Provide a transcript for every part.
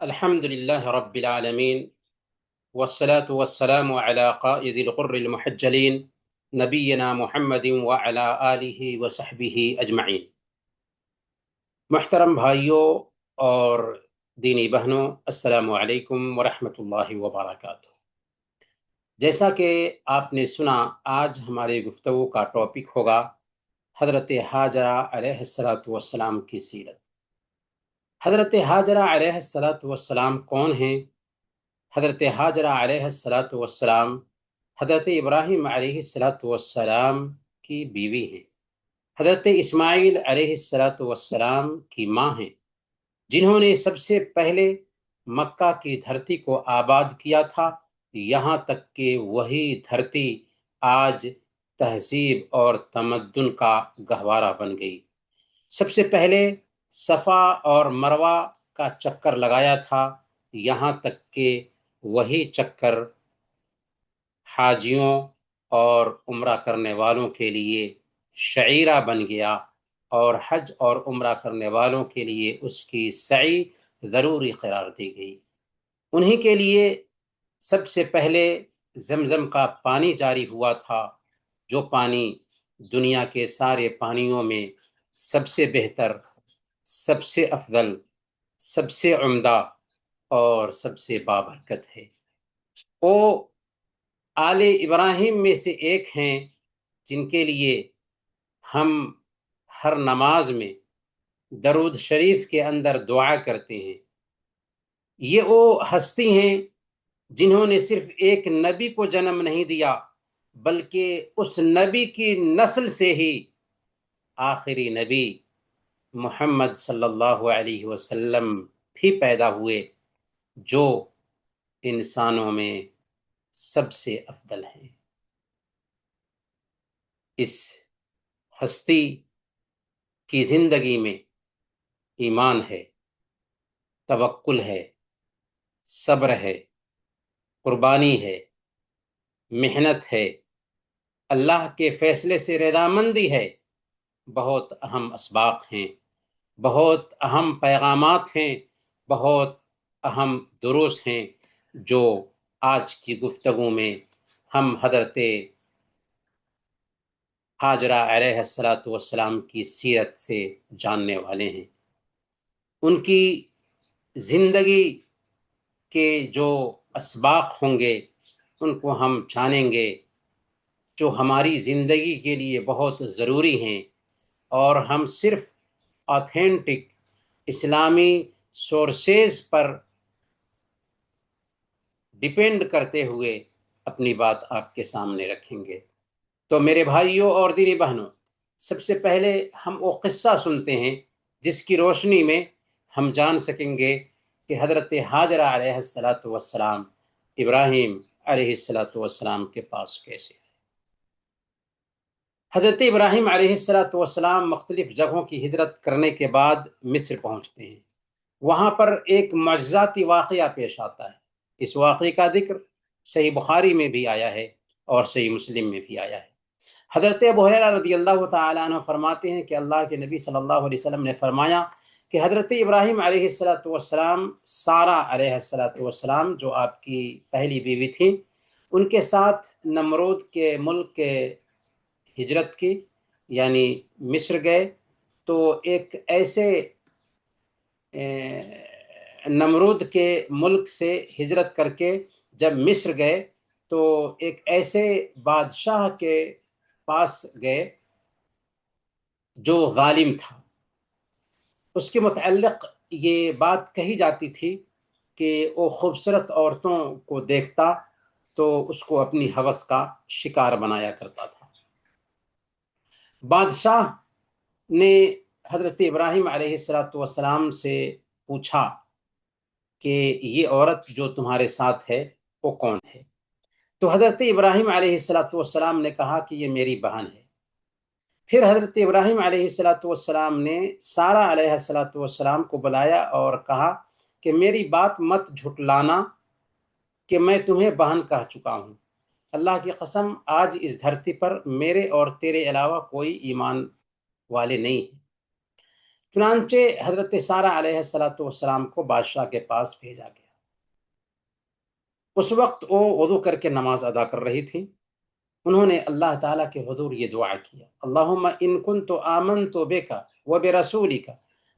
الحمد لله رب العالمين، والصلاة والسلام على قائد الغر المحجلين نبينا محمد وعلى آلہ وصحبہ اجمعین۔ محترم بھائیوں اور دینی بہنوں، السلام علیکم ورحمۃ اللہ وبرکاتہ۔ جیسا کہ آپ نے سنا، آج ہمارے گفتگو کا ٹاپک ہوگا حضرت حاجرہ علیہ السلام کی سیرت۔ حضرت حاجرہ علیہ السلام کون ہیں؟ حضرت حاجرہ علیہ السلام حضرت ابراہیم علیہ السلام کی بیوی ہیں۔ حضرت اسماعیل علیہ السلام کی ماں ہیں، جنہوں نے سب سے پہلے مکہ کی دھرتی کو آباد کیا تھا، یہاں تک کہ وہی دھرتی آج تہذیب اور تمدن کا گہوارہ بن گئی۔ سب سے پہلے صفا اور مروہ کا چکر لگایا تھا، یہاں تک کہ وہی چکر حاجیوں اور عمرہ کرنے والوں کے لیے شعیرہ بن گیا، اور حج اور عمرہ کرنے والوں کے لیے اس کی سعی ضروری قرار دی گئی۔ انہی کے لیے سب سے پہلے زمزم کا پانی جاری ہوا تھا، جو پانی دنیا کے سارے پانیوں میں سب سے بہتر، سب سے افضل، سب سے عمدہ اور سب سے بابرکت ہے۔ وہ آل ابراہیم میں سے ایک ہیں جن کے لیے ہم ہر نماز میں درود شریف کے اندر دعا کرتے ہیں۔ یہ وہ ہستی ہیں جنہوں نے صرف ایک نبی کو جنم نہیں دیا، بلکہ اس نبی کی نسل سے ہی آخری نبی محمد صلی اللہ علیہ وسلم بھی پیدا ہوئے، جو انسانوں میں سب سے افضل ہیں۔ اس ہستی کی زندگی میں ایمان ہے، توکل ہے، صبر ہے، قربانی ہے، محنت ہے، اللہ کے فیصلے سے رضامندی ہے۔ بہت اہم اسباق ہیں، بہت اہم پیغامات ہیں، بہت اہم دروس ہیں، جو آج کی گفتگو میں ہم حضرت حاجرہ علیہ السلام کی سیرت سے جاننے والے ہیں۔ ان کی زندگی کے جو اسباق ہوں گے ان کو ہم جانیں گے، جو ہماری زندگی کے لیے بہت ضروری ہیں، اور ہم صرف آتھینٹک اسلامی سورسز پر ڈیپینڈ کرتے ہوئے اپنی بات آپ کے سامنے رکھیں گے۔ تو میرے بھائیوں اور دینی بہنوں، سب سے پہلے ہم وہ قصہ سنتے ہیں جس کی روشنی میں ہم جان سکیں گے کہ حضرت حاجرہ علیہ السلام ابراہیم علیہ السلام کے پاس کیسے آئے۔ حضرت ابراہیم علیہ السلام مختلف جگہوں کی ہجرت کرنے کے بعد مصر پہنچتے ہیں۔ وہاں پر ایک معجزاتی واقعہ پیش آتا ہے۔ اس واقعے کا ذکر صحیح بخاری میں بھی آیا ہے اور صحیح مسلم میں بھی آیا ہے۔ حضرت ابو ہریرہ رضی اللہ تعالیٰ عنہ فرماتے ہیں کہ اللہ کے نبی صلی اللہ علیہ وسلم نے فرمایا کہ حضرت ابراہیم علیہ السلام سارہ علیہ السلام جو آپ کی پہلی بیوی تھیں، ان کے ساتھ نمرود کے ملک کے ہجرت کی، یعنی مصر گئے۔ تو ایک ایسے نمرود کے ملک سے ہجرت کر کے جب مصر گئے تو ایک ایسے بادشاہ کے پاس گئے جو ظالم تھا۔ اس کے متعلق یہ بات کہی جاتی تھی کہ وہ خوبصورت عورتوں کو دیکھتا تو اس کو اپنی ہوس کا شکار بنایا کرتا تھا۔ بادشاہ نے حضرت ابراہیم علیہ السلام سے پوچھا کہ یہ عورت جو تمہارے ساتھ ہے وہ کون ہے؟ تو حضرت ابراہیم علیہ السلام نے کہا کہ یہ میری بہن ہے۔ پھر حضرت ابراہیم علیہ السلام نے سارہ علیہ السلام کو بلایا اور کہا کہ میری بات مت جھٹلانا کہ میں تمہیں بہن کہہ چکا ہوں۔ اللہ کی قسم، آج اس دھرتی پر میرے اور تیرے علاوہ کوئی ایمان والے نہیں ہیں۔ چنانچہ حضرت سارہ علیہ السلام کو بادشاہ کے پاس بھیجا گیا۔ اس وقت وہ وضو کر کے نماز ادا کر رہی تھی۔ انہوں نے اللہ تعالیٰ کے حضور یہ دعا کیا، اللہم ان کنت آمنت بک وبرسولک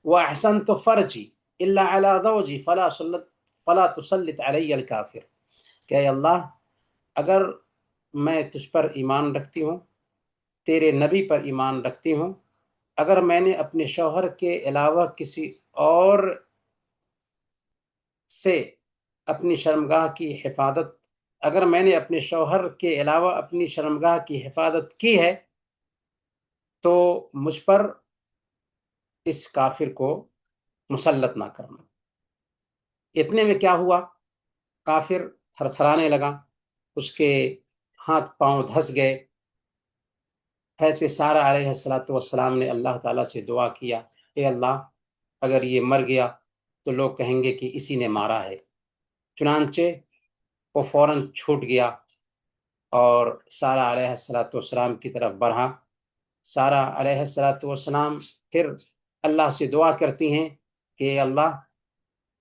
واحسنت فرجی الا علی زوجی فلا تسلط علی الکافر، کہ اے اللہ، اگر میں تجھ پر ایمان رکھتی ہوں، تیرے نبی پر ایمان رکھتی ہوں، اگر میں نے اپنے شوہر کے علاوہ کسی اور سے اپنی شرمگاہ کی حفاظت اگر میں نے اپنے شوہر کے علاوہ اپنی شرمگاہ کی حفاظت کی ہے تو مجھ پر اس کافر کو مسلط نہ کرنا۔ اتنے میں کیا ہوا، کافر تھر تھرانے لگا، اس کے ہاتھ پاؤں دھس گئے۔ حضرت سارہ علیہ السلام نے اللہ تعالیٰ سے دعا کیا، اے اللہ، اگر یہ مر گیا تو لوگ کہیں گے کہ اسی نے مارا ہے۔ چنانچہ وہ فوراً چھوٹ گیا اور سارہ علیہ السلام کی طرف بڑھا۔ سارہ علیہ السلام پھر اللہ سے دعا کرتی ہیں کہ اللہ،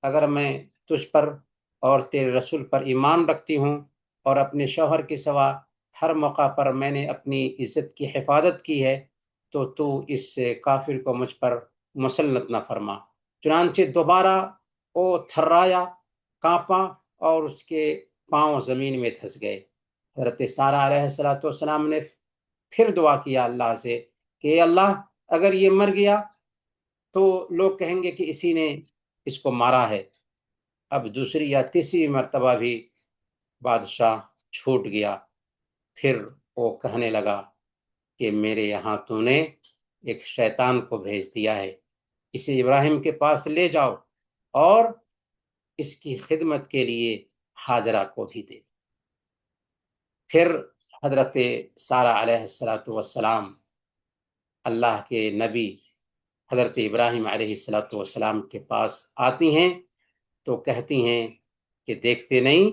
اگر میں تجھ پر اور تیرے رسول پر ایمان رکھتی ہوں اور اپنے شوہر کے سوا ہر موقع پر میں نے اپنی عزت کی حفاظت کی ہے تو اس کافر کو مجھ پر مسلط نہ فرما۔ چنانچہ دوبارہ وہ تھرایا، کانپا اور اس کے پاؤں زمین میں دھس گئے۔ حضرت سارہ علیہ السلام نے پھر دعا کیا اللہ سے کہ اے اللہ، اگر یہ مر گیا تو لوگ کہیں گے کہ اسی نے اس کو مارا ہے۔ اب دوسری یا تیسری مرتبہ بھی بادشاہ چھوٹ گیا۔ پھر وہ کہنے لگا کہ میرے یہاں تو نے ایک شیطان کو بھیج دیا ہے، اسے ابراہیم کے پاس لے جاؤ اور اس کی خدمت کے لیے ہاجرہ کو بھی دے۔ پھر حضرت سارہ علیہ السلام اللہ کے نبی حضرت ابراہیم علیہ السلام کے پاس آتی ہیں تو کہتی ہیں کہ دیکھتے نہیں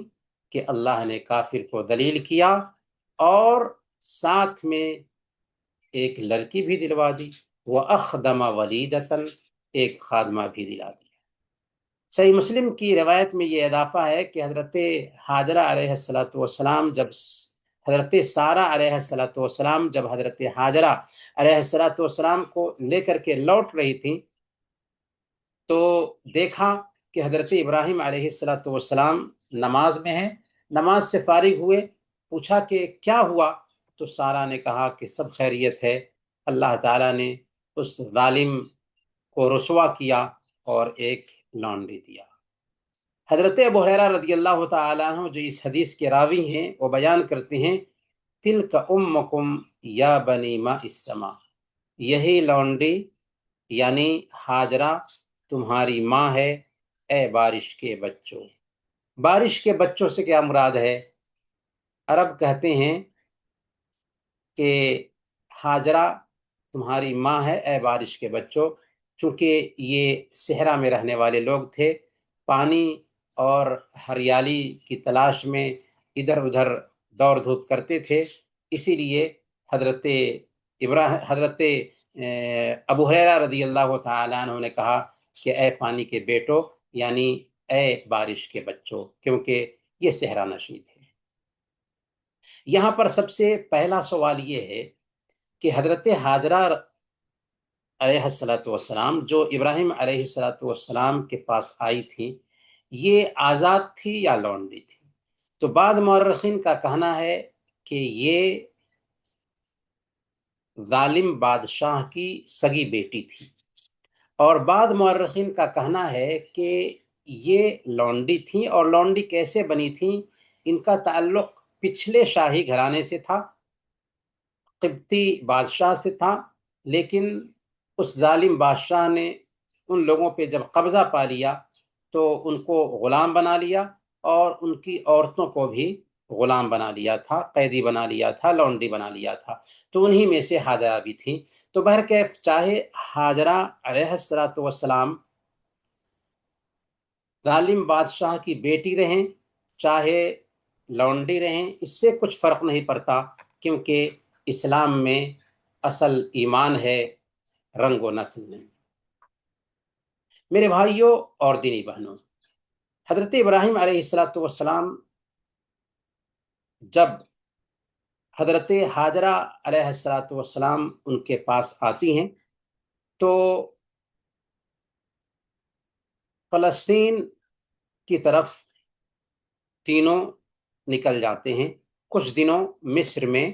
کہ اللہ نے کافر کو ذلیل کیا اور ساتھ میں ایک لڑکی بھی دلوا دی، وَأَخْدَمَ وَلِيدَةً، ایک خادمہ بھی دلا دی۔ صحیح مسلم کی روایت میں یہ اضافہ ہے کہ حضرت ہاجرہ علیہ السلام حضرت سارہ علیہ السلام جب حضرت ہاجرہ علیہ السلام کو لے کر کے لوٹ رہی تھیں تو دیکھا کہ حضرت ابراہیم علیہ السلام نماز میں ہیں۔ نماز سے فارغ ہوئے، پوچھا کہ کیا ہوا؟ تو سارہ نے کہا کہ سب خیریت ہے، اللہ تعالیٰ نے اس ظالم کو رسوا کیا اور ایک لانڈی دیا۔ حضرت ابو ہریرہ رضی اللہ تعالیٰ عنہ جو اس حدیث کے راوی ہیں وہ بیان کرتے ہیں، تلک امکم یا بنی ماء السماء، یہی لانڈی یعنی ہاجرہ تمہاری ماں ہے، اے بارش کے بچوں۔ بارش کے بچوں سے کیا مراد ہے؟ عرب کہتے ہیں کہ ہاجرہ تمہاری ماں ہے اے بارش کے بچوں، چونکہ یہ صحرا میں رہنے والے لوگ تھے، پانی اور ہریالی کی تلاش میں ادھر ادھر دوڑ دھوپ کرتے تھے، اسی لیے حضرت ابو ہریرہ رضی اللہ تعالیٰ عنہ نے کہا کہ اے پانی کے بیٹو، یعنی اے بارش کے بچوں، کیونکہ یہ صحرا نشین تھے۔ یہاں پر سب سے پہلا سوال یہ ہے کہ حضرت ہاجرہ علیہ السلام جو ابراہیم علیہ السلام کے پاس آئی تھی، یہ آزاد تھی یا لونڈی تھی؟ تو بعض مورخین کا کہنا ہے کہ یہ ظالم بادشاہ کی سگی بیٹی تھی، اور بعض مورخین کا کہنا ہے کہ یہ لونڈی تھیں، اور لونڈی کیسے بنی تھیں؟ ان کا تعلق پچھلے شاہی گھرانے سے تھا، قبطی بادشاہ سے تھا، لیکن اس ظالم بادشاہ نے ان لوگوں پہ جب قبضہ پا لیا تو ان کو غلام بنا لیا اور ان کی عورتوں کو بھی غلام بنا لیا تھا، قیدی بنا لیا تھا، لونڈی بنا لیا تھا، تو انہی میں سے ہاجرہ بھی تھیں۔ تو بہرکیف چاہے ہاجرہ علیہ السلام ظالم بادشاہ کی بیٹی رہیں چاہے لونڈی رہیں، اس سے کچھ فرق نہیں پڑتا، کیونکہ اسلام میں اصل ایمان ہے، رنگ و نسل نہیں۔ میرے بھائیوں اور دینی بہنوں، حضرت ابراہیم علیہ السلام جب حضرت ہاجرہ علیہ السلام ان کے پاس آتی ہیں تو فلسطین کی طرف تینوں نکل جاتے ہیں کچھ دنوں مصر میں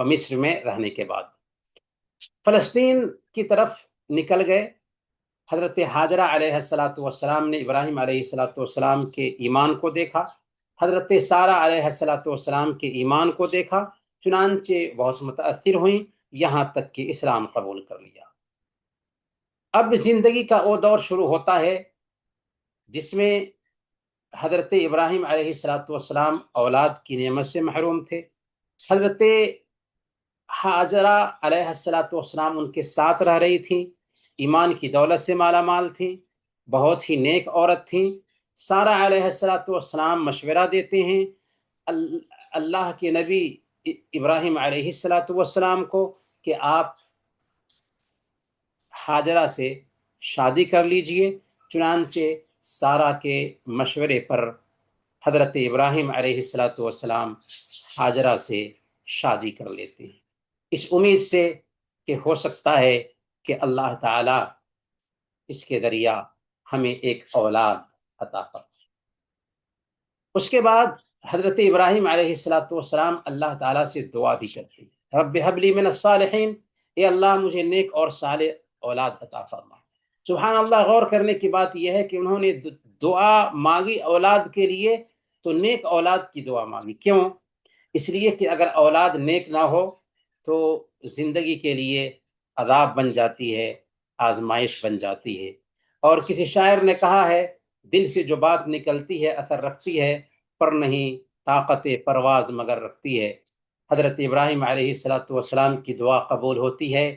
مصر میں رہنے کے بعد فلسطین کی طرف نکل گئے۔ حضرت ہاجرہ علیہ السلام نے ابراہیم علیہ السلام کے ایمان کو دیکھا، حضرت سارہ علیہ السلام کے ایمان کو دیکھا، چنانچہ بہت متاثر ہوئیں، یہاں تک کہ اسلام قبول کر لیا۔ اب زندگی کا وہ دور شروع ہوتا ہے جس میں حضرت ابراہیم علیہ السلام اولاد کی نعمت سے محروم تھے۔ حضرت ہاجرہ علیہ السلام ان کے ساتھ رہ رہی تھیں، ایمان کی دولت سے مالا مال تھیں، بہت ہی نیک عورت تھیں۔ سارہ علیہ السلام مشورہ دیتے ہیں اللہ کے نبی ابراہیم علیہ السلام کو کہ آپ ہاجرہ سے شادی کر لیجئے۔ چنانچہ سارہ کے مشورے پر حضرت ابراہیم علیہ السلام ہاجرہ سے شادی کر لیتے ہیں، اس امید سے کہ ہو سکتا ہے کہ اللہ تعالی اس کے ذریعہ ہمیں ایک اولاد عطا فرمائے۔ اس کے بعد حضرت ابراہیم علیہ السلام اللہ تعالیٰ سے دعا بھی کرتے ہیں، رب حب لی من الصالحین، اے اللہ مجھے نیک اور صالح اولاد عطا فرما۔ سبحان اللہ، غور کرنے کی بات یہ ہے کہ انہوں نے دعا مانگی اولاد کے لیے تو نیک اولاد کی دعا مانگی۔ کیوں؟ اس لیے کہ اگر اولاد نیک نہ ہو تو زندگی کے لیے عذاب بن جاتی ہے، آزمائش بن جاتی ہے۔ اور کسی شاعر نے کہا ہے، دل سے جو بات نکلتی ہے اثر رکھتی ہے، پر نہیں طاقت پرواز مگر رکھتی ہے۔ حضرت ابراہیم علیہ السلام کی دعا قبول ہوتی ہے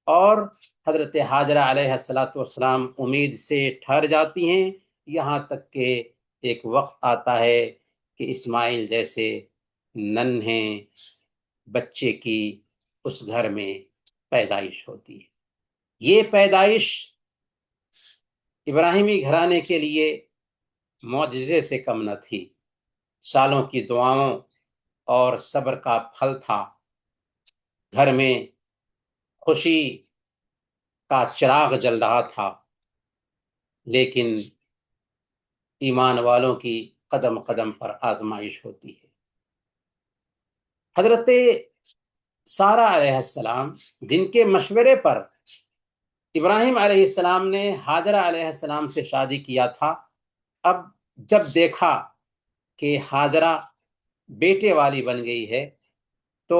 اور حضرت ہاجرہ علیہ السلام امید سے ٹھہر جاتی ہیں، یہاں تک کہ ایک وقت آتا ہے کہ اسماعیل جیسے ننھے بچے کی اس گھر میں پیدائش ہوتی ہے۔ یہ پیدائش ابراہیمی گھرانے کے لیے معجزے سے کم نہ تھی، سالوں کی دعاؤں اور صبر کا پھل تھا۔ گھر میں خوشی کا چراغ جل رہا تھا، لیکن ایمان والوں کی قدم قدم پر آزمائش ہوتی ہے۔ حضرت سارہ علیہ السلام جن کے مشورے پر ابراہیم علیہ السلام نے ہاجرہ علیہ السلام سے شادی کیا تھا، اب جب دیکھا کہ ہاجرہ بیٹے والی بن گئی ہے تو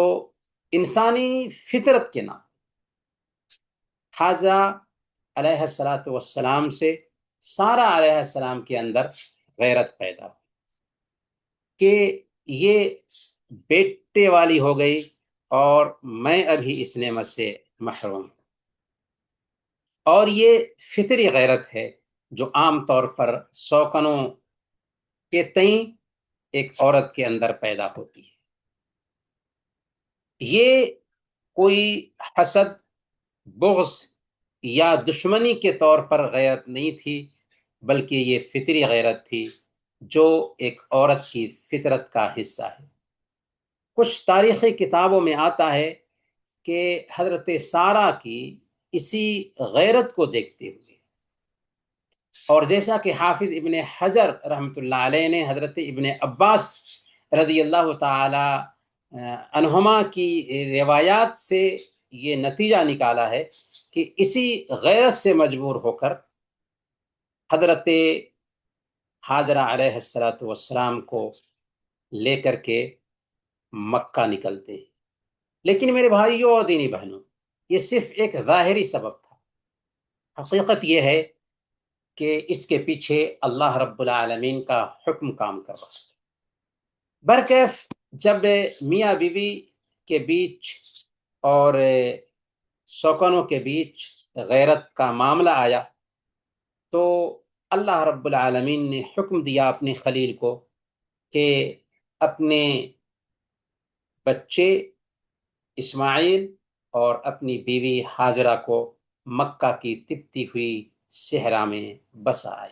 انسانی فطرت کے نام ہاجرہ علیہ السلام سے سارہ علیہ السلام کے اندر غیرت پیدا ہوئی کہ یہ بیٹے والی ہو گئی اور میں ابھی اس نعمت سے محروم ہوں۔ اور یہ فطری غیرت ہے جو عام طور پر سوکنوں کے تئیں ایک عورت کے اندر پیدا ہوتی ہے۔ یہ کوئی حسد، بغض یا دشمنی کے طور پر غیرت نہیں تھی، بلکہ یہ فطری غیرت تھی جو ایک عورت کی فطرت کا حصہ ہے۔ کچھ تاریخی کتابوں میں آتا ہے کہ حضرت سارہ کی اسی غیرت کو دیکھتے ہوئے، اور جیسا کہ حافظ ابن حجر رحمۃ اللہ علیہ نے حضرت ابن عباس رضی اللہ تعالی عنہما کی روایات سے یہ نتیجہ نکالا ہے کہ اسی غیرت سے مجبور ہو کر حضرت ہاجرہ علیہ السلام کو لے کر کے مکہ نکلتے ہیں۔ لیکن میرے بھائیوں اور دینی بہنوں، یہ صرف ایک ظاہری سبب تھا، حقیقت یہ ہے کہ اس کے پیچھے اللہ رب العالمین کا حکم کام کر رہا ہے۔ برکیف جب میاں بیوی کے بیچ اور سوکنوں کے بیچ غیرت کا معاملہ آیا تو اللہ رب العالمین نے حکم دیا اپنے خلیل کو کہ اپنے بچے اسماعیل اور اپنی بیوی ہاجرہ کو مکہ کی تپتی ہوئی صحرا میں بس آئی۔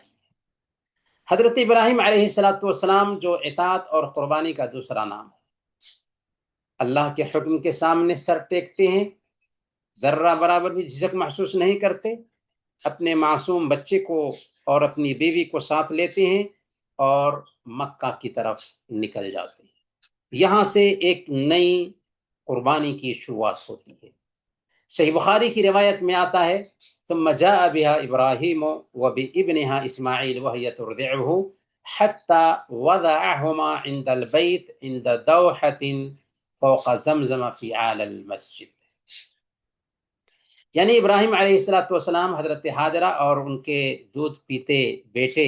حضرت ابراہیم علیہ السلام جو اطاعت اور قربانی کا دوسرا نام ہے، اللہ کے حکم کے سامنے سر ٹیکتے ہیں، ذرہ برابر بھی جھجک محسوس نہیں کرتے، اپنے معصوم بچے کو اور اپنی بیوی کو ساتھ لیتے ہیں اور مکہ کی طرف نکل جاتے ہیں۔ یہاں سے ایک نئی قربانی کی شروعات ہوتی ہے۔ صحیح بخاری کی روایت میں آتا ہے ثم جاء بها ابراہیم وبابنها اسماعیل وهي ترضعه حتى وضعهما عند البيت عند دوحة فوق زمزم في اعلى المسجد۔ یعنی ابراہیم علیہ السلام حضرت ہاجرہ اور ان کے دودھ پیتے بیٹے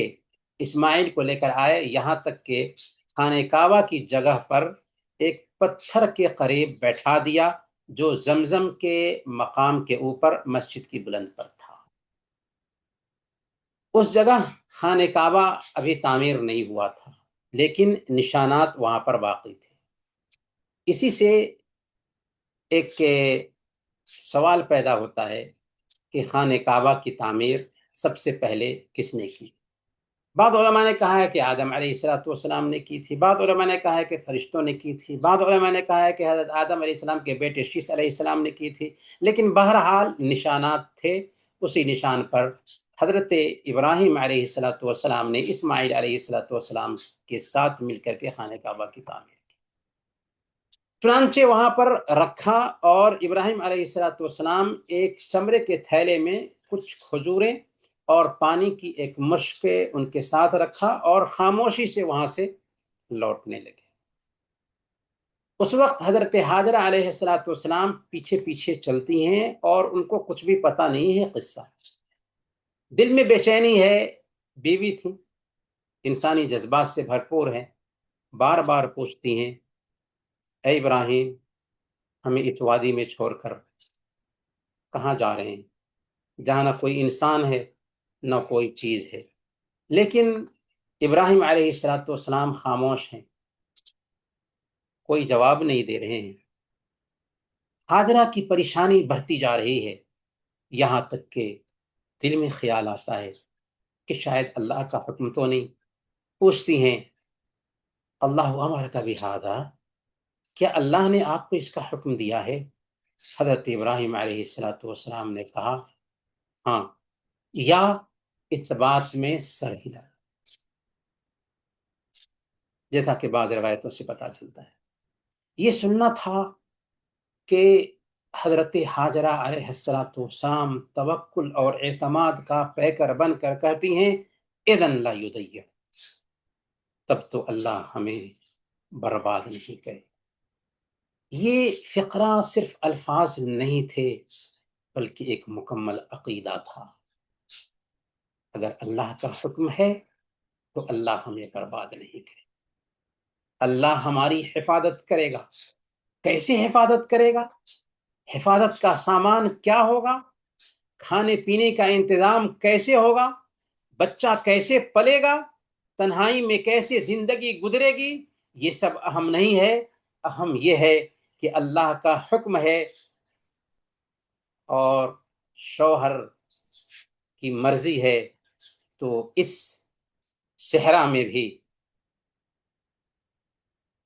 اسماعیل کو لے کر آئے، یہاں تک کہ خانہ کعبہ کی جگہ پر ایک پتھر کے قریب بیٹھا دیا جو زمزم کے مقام کے اوپر مسجد کی بلند پر تھا۔ اس جگہ خانہ کعبہ ابھی تعمیر نہیں ہوا تھا، لیکن نشانات وہاں پر باقی تھے۔ اسی سے ایک سوال پیدا ہوتا ہے کہ خانہ کعبہ کی تعمیر سب سے پہلے کس نے کی؟ بعض علماء نے کہا ہے کہ آدم علیہ السلام نے کی تھی، بعض علماء نے کہا ہے کہ فرشتوں نے کی تھی، بعض علماء نے کہا ہے کہ حضرت آدم علیہ السلام کے بیٹے شیث علیہ السلام نے کی تھی، لیکن بہرحال نشانات تھے۔ اسی نشان پر حضرت ابراہیم علیہ السلام نے اسماعیل علیہ السلام کے ساتھ مل کر کے خانہ کعبہ کی تعمیر کی۔ چنانچہ وہاں پر رکھا اور ابراہیم علیہ السلام ایک چمڑے کے تھیلے میں کچھ کھجوریں اور پانی کی ایک مشق ان کے ساتھ رکھا اور خاموشی سے وہاں سے لوٹنے لگے۔ اس وقت حضرت ہاجرہ علیہ السلام پیچھے پیچھے چلتی ہیں اور ان کو کچھ بھی پتہ نہیں ہے قصہ۔ دل میں بے چینی ہے، بیوی تھی، انسانی جذبات سے بھرپور ہے، بار بار پوچھتی ہیں اے ابراہیم ہمیں اس وادی میں چھوڑ کر کہاں جا رہے ہیں جہاں نہ کوئی انسان ہے نہ کوئی چیز ہے؟ لیکن ابراہیم علیہ السلام خاموش ہیں، کوئی جواب نہیں دے رہے ہیں۔ ہاجرہ کی پریشانی بڑھتی جا رہی ہے، یہاں تک کہ دل میں خیال آتا ہے کہ شاید اللہ کا حکم تو نہیں۔ پوچھتی ہیں اللہ امر کا بہذا، کیا اللہ نے آپ کو اس کا حکم دیا ہے؟ حضرت ابراہیم علیہ السلام نے کہا ہاں، یا اس بات میں سر ہلا، جیسا کہ بعض روایتوں سے پتہ چلتا ہے۔ یہ سننا تھا کہ حضرت ہاجرہ علیہ السلام توکل اور اعتماد کا پیکر بن کر کہتی ہیں اذن لا یضیع، تب تو اللہ ہمیں برباد نہیں کرے۔ یہ فقرہ صرف الفاظ نہیں تھے بلکہ ایک مکمل عقیدہ تھا۔ اگر اللہ کا حکم ہے تو اللہ ہمیں برباد نہیں کرے، اللہ ہماری حفاظت کرے گا۔ کیسے حفاظت کرے گا؟ حفاظت کا سامان کیا ہوگا؟ کھانے پینے کا انتظام کیسے ہوگا؟ بچہ کیسے پلے گا؟ تنہائی میں کیسے زندگی گزرے گی؟ یہ سب اہم نہیں ہے، اہم یہ ہے کہ اللہ کا حکم ہے اور شوہر کی مرضی ہے تو اس صحرا میں بھی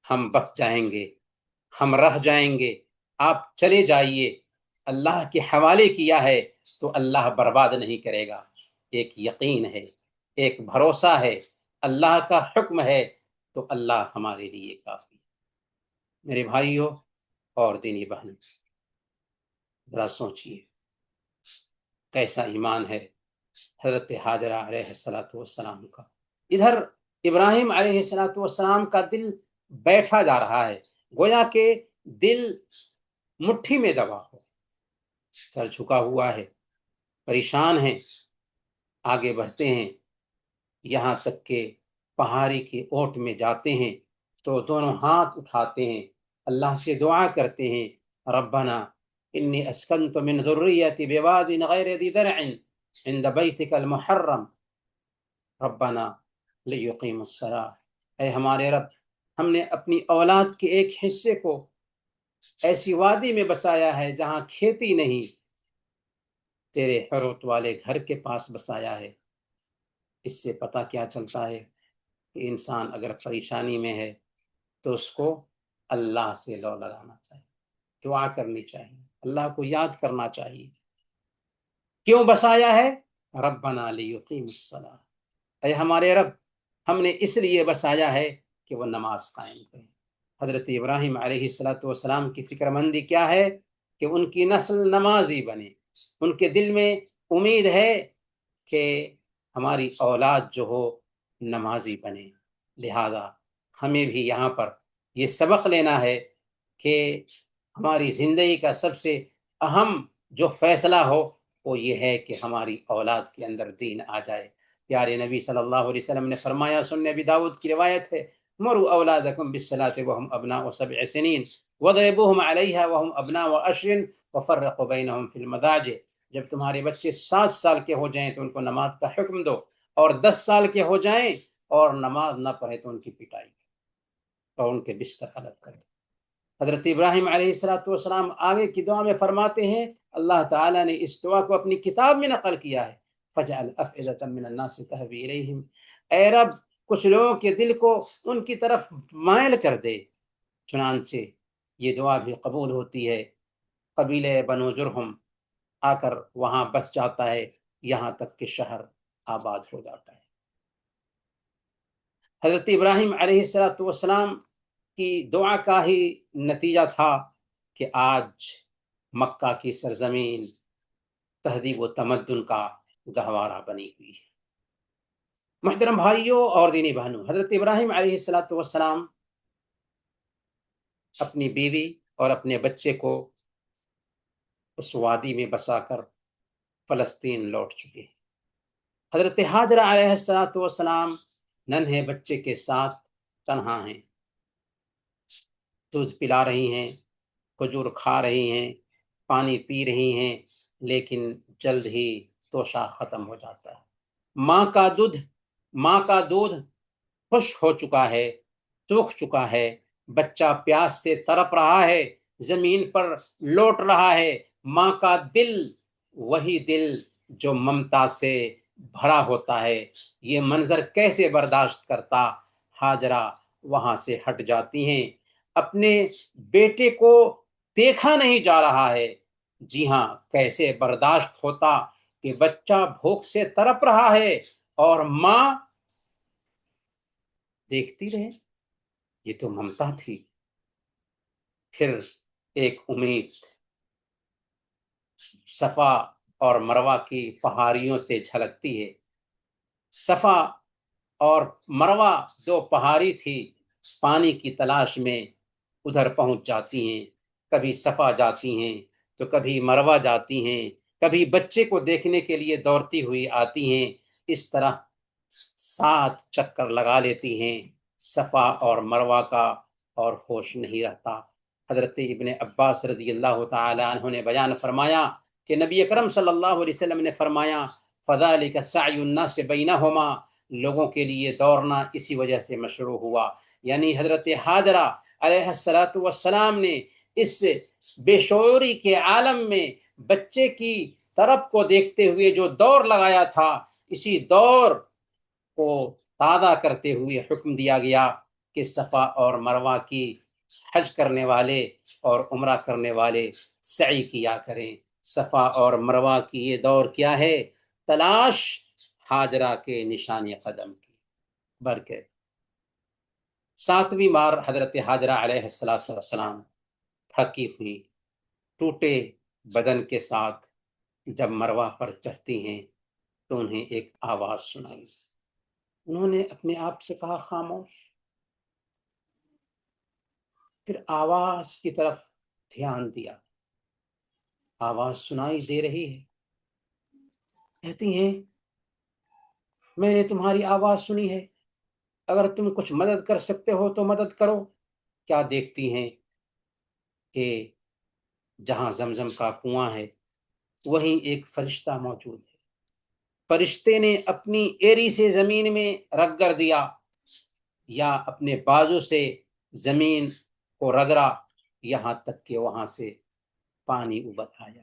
ہم بچ جائیں گے، ہم رہ جائیں گے، آپ چلے جائیے، اللہ کے حوالے کیا ہے تو اللہ برباد نہیں کرے گا۔ ایک یقین ہے، ایک بھروسہ ہے، اللہ کا حکم ہے تو اللہ ہمارے لیے کافی ہے۔ میرے بھائیوں اور دینی بہنوں، ذرا سوچئے کیسا ایمان ہے حضرت ہاجرہ علیہ السلام کا۔ ادھر ابراہیم علیہ السلام کا دل بیٹھا جا رہا ہے، گویا کہ دل مٹھی میں دبا ہو، سر جھکا ہوا ہے، پریشان ہیں۔ آگے بڑھتے ہیں، یہاں تک کہ پہاڑی کے اوٹ میں جاتے ہیں تو دونوں ہاتھ اٹھاتے ہیں، اللہ سے دعا کرتے ہیں ربنا انی اسکنت من ذریتی بواد غیر ذی زرع عند بیتک المحرم ربنا لیقیموا الصلاۃ، اے ہمارے رب ہم نے اپنی اولاد کے ایک حصے کو ایسی وادی میں بسایا ہے جہاں کھیتی نہیں، تیرے حرمت والے گھر کے پاس بسایا ہے۔ اس سے پتہ کیا چلتا ہے کہ انسان اگر پریشانی میں ہے تو اس کو اللہ سے لو لگانا چاہیے، دعا کرنی چاہیے، اللہ کو یاد کرنا چاہیے۔ کیوں بسایا ہے؟ ربنا لیقیم الصلاۃ، اے ہمارے رب، ہم نے اس لیے بسایا ہے کہ وہ نماز قائم کریں۔ حضرت ابراہیم علیہ السلام کی فکر مندی کیا ہے کہ ان کی نسل نمازی بنے۔ ان کے دل میں امید ہے کہ ہماری اولاد جو ہو نمازی بنے۔ لہذا ہمیں بھی یہاں پر یہ سبق لینا ہے کہ ہماری زندگی کا سب سے اہم جو فیصلہ ہو وہ یہ ہے کہ ہماری اولاد کے اندر دین آ جائے۔ پیارے نبی صلی اللہ علیہ وسلم نے فرمایا، سنن ابی داؤد کی روایت ہے، مروا اولادکم بالصلاۃ وهم ابناء 7 سنین وضربوهم علیہا وهم ابناء 10 وفرقوا بینهم فی المضاجع۔ جب تمہارے بچے 7 سال کے ہو جائیں تو ان کو نماز کا حکم دو، اور 10 سال کے ہو جائیں اور نماز نہ پڑھے تو ان کی پٹائی اور ان کے بستر الگ کر دو۔ حضرت ابراہیم علیہ السلام آگے کی دعا میں فرماتے ہیں، اللہ تعالیٰ نے اس دعا کو اپنی کتاب میں نقل کیا ہے، فَجْعَلْ أَفْئِدَةً مِّنَ النَّاسِ تَهْوِي إِلَيْهِمْ، اے رب کچھ لوگوں کے دل کو ان کی طرف مائل کر دے۔ چنانچہ یہ دعا بھی قبول ہوتی ہے۔ قبیلہ بنو جرہم آ کر وہاں بس جاتا ہے، یہاں تک کہ شہر آباد ہو جاتا ہے۔ حضرت ابراہیم علیہ السلام کی دعا کا ہی نتیجہ تھا کہ آج مکہ کی سرزمین تہذیب و تمدن کا گہوارہ بنی ہوئی ہے۔ محترم بھائیوں اور دینی بہنوں، حضرت ابراہیم علیہ السلام اپنی بیوی اور اپنے بچے کو اس وادی میں بسا کر فلسطین لوٹ چکے ہیں۔ حضرت ہاجرہ علیہ السلام ننھے بچے کے ساتھ تنہا ہیں، دودھ پلا رہی ہیں، کھجور کھا رہی ہیں، پانی پی رہی ہیں، لیکن جلد ہی توشہ ختم ہو جاتا ہے۔ ماں کا دودھ خشک ہو چکا ہے، سوکھ چکا ہے، بچہ پیاس سے تڑپ رہا ہے، زمین پر لوٹ رہا ہے۔ ماں کا دل وہی دل جو ممتا سے بھرا ہوتا ہے، یہ منظر کیسے برداشت کرتا؟ ہاجرہ وہاں سے ہٹ جاتی ہیں۔ اپنے بیٹے کو دیکھا نہیں جا رہا ہے، جی ہاں، کیسے برداشت ہوتا کہ بچہ بھوک سے تڑپ رہا ہے اور ماں دیکھتی رہے؟ یہ تو ممتا تھی۔ پھر ایک امید صفا اور مروہ کی پہاڑیوں سے جھلکتی ہے۔ صفا اور مروہ دو پہاڑی تھی، پانی کی تلاش میں ادھر پہنچ جاتی ہیں، کبھی صفا جاتی ہیں تو کبھی مروہ جاتی ہیں، کبھی بچے کو دیکھنے کے لیے دوڑتی ہوئی آتی ہیں۔ اس طرح 7 چکر لگا لیتی ہیں صفا اور مروہ کا، اور ہوش نہیں رہتا۔ حضرت ابن عباس رضی اللہ تعالی عنہ نے بیان فرمایا کہ نبی اکرم صلی اللہ علیہ وسلم نے فرمایا، فَذَلِكَ سَعْيُ النَّاسِ بَيْنَهُمَا، لوگوں کے لیے دوڑنا اسی وجہ سے مشروع ہوا۔ یعنی حضرت ہاجرہ علیہ السلام نے اس بے شعوری کے عالم میں بچے کی طرف کو دیکھتے ہوئے جو دوڑ لگایا تھا، اسی دوڑ کو تازہ کرتے ہوئے حکم دیا گیا کہ صفا اور مروہ کی حج کرنے والے اور عمرہ کرنے والے سعی کیا کریں۔ صفا اور مروہ کی یہ دور کیا ہے؟ تلاش ہاجرہ کے نشان قدم کی برکت۔ 7ویں بار حضرت ہاجرہ علیہ السلام تھکی ہوئی، ٹوٹے بدن کے ساتھ جب مروہ پر چڑھتی ہیں تو انہیں ایک آواز سنائی۔ انہوں نے اپنے آپ سے کہا، خاموش۔ پھر آواز کی طرف دھیان دیا، آواز سنائی دے رہی ہے، کہتی ہیں، میں نے تمہاری آواز سنی ہے، اگر تم کچھ مدد کر سکتے ہو تو مدد کرو۔ کیا دیکھتی ہیں کہ جہاں زمزم کا کنواں ہے وہیں ایک فرشتہ موجود ہے۔ فرشتے نے اپنی ایری سے زمین میں رگڑ دیا یا اپنے بازو سے زمین کو رگڑا، یہاں تک کہ وہاں سے پانی ابل آیا۔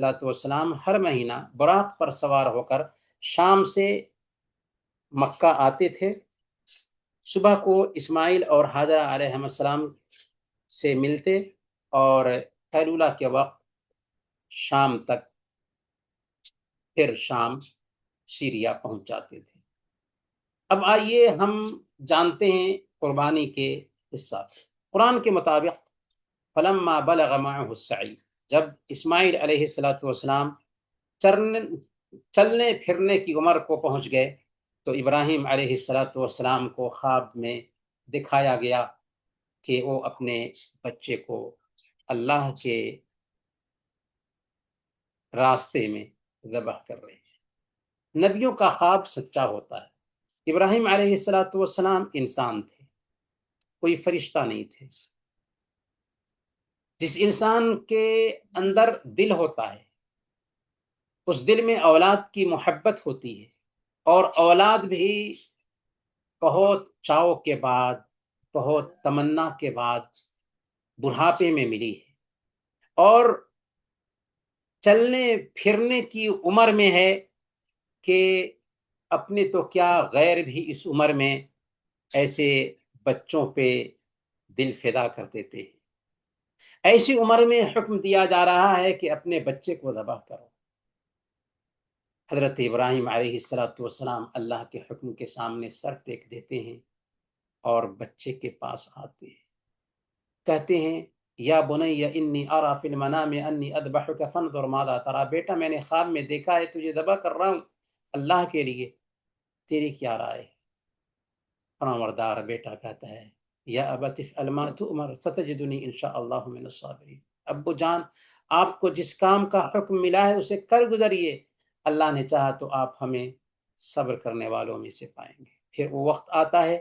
السلام ہر مہینہ براق پر سوار ہو کر شام سے مکہ آتے تھے۔ صبح کو اسماعیل اور حاجرہ علیہ السلام سے ملتے اور قیلولہ کے وقت شام تک، پھر شام سیریا پہنچ جاتے تھے۔ اب آئیے ہم جانتے ہیں قربانی کے قصہ۔ قرآن کے مطابق فلما بلغ معه السعی، جب اسماعیل علیہ السلام چلنے پھرنے کی عمر کو پہنچ گئے تو ابراہیم علیہ السلام کو خواب میں دکھایا گیا کہ وہ اپنے بچے کو اللہ کے راستے میں ذبح کر رہے ہیں۔ نبیوں کا خواب سچا ہوتا ہے۔ ابراہیم علیہ السلام انسان تھے، کوئی فرشتہ نہیں تھے۔ جس انسان کے اندر دل ہوتا ہے اس دل میں اولاد کی محبت ہوتی ہے، اور اولاد بھی بہت چاؤ کے بعد، بہت تمنا کے بعد بڑھاپے میں ملی ہے، اور چلنے پھرنے کی عمر میں ہے کہ اپنے تو کیا غیر بھی اس عمر میں ایسے بچوں پہ دل فدا کر دیتے ہیں۔ ایسی عمر میں حکم دیا جا رہا ہے کہ اپنے بچے کو ذبح کرو۔ حضرت ابراہیم علیہ السلام اللہ کے حکم کے سامنے سر ٹیک دیتے ہیں اور بچے کے پاس آتے ہیں، کہتے ہیں یا بنی انی ارا فی المنام انی اذبحک فانظر ماذا تری، بیٹا میں نے خواب میں دیکھا ہے تجھے ذبح کر رہا ہوں اللہ کے لیے، تیری کیا رائے ہے؟ فرماردار بیٹا کہتا ہے یا ابت افعل ما تؤمر ستجدنی انشاء اللہ من الصابرین، ابو جان آپ کو جس کام کا حکم ملا ہے اسے کر گزریے، اللہ نے چاہا تو آپ ہمیں صبر کرنے والوں میں سے پائیں گے۔ پھر وہ وقت آتا ہے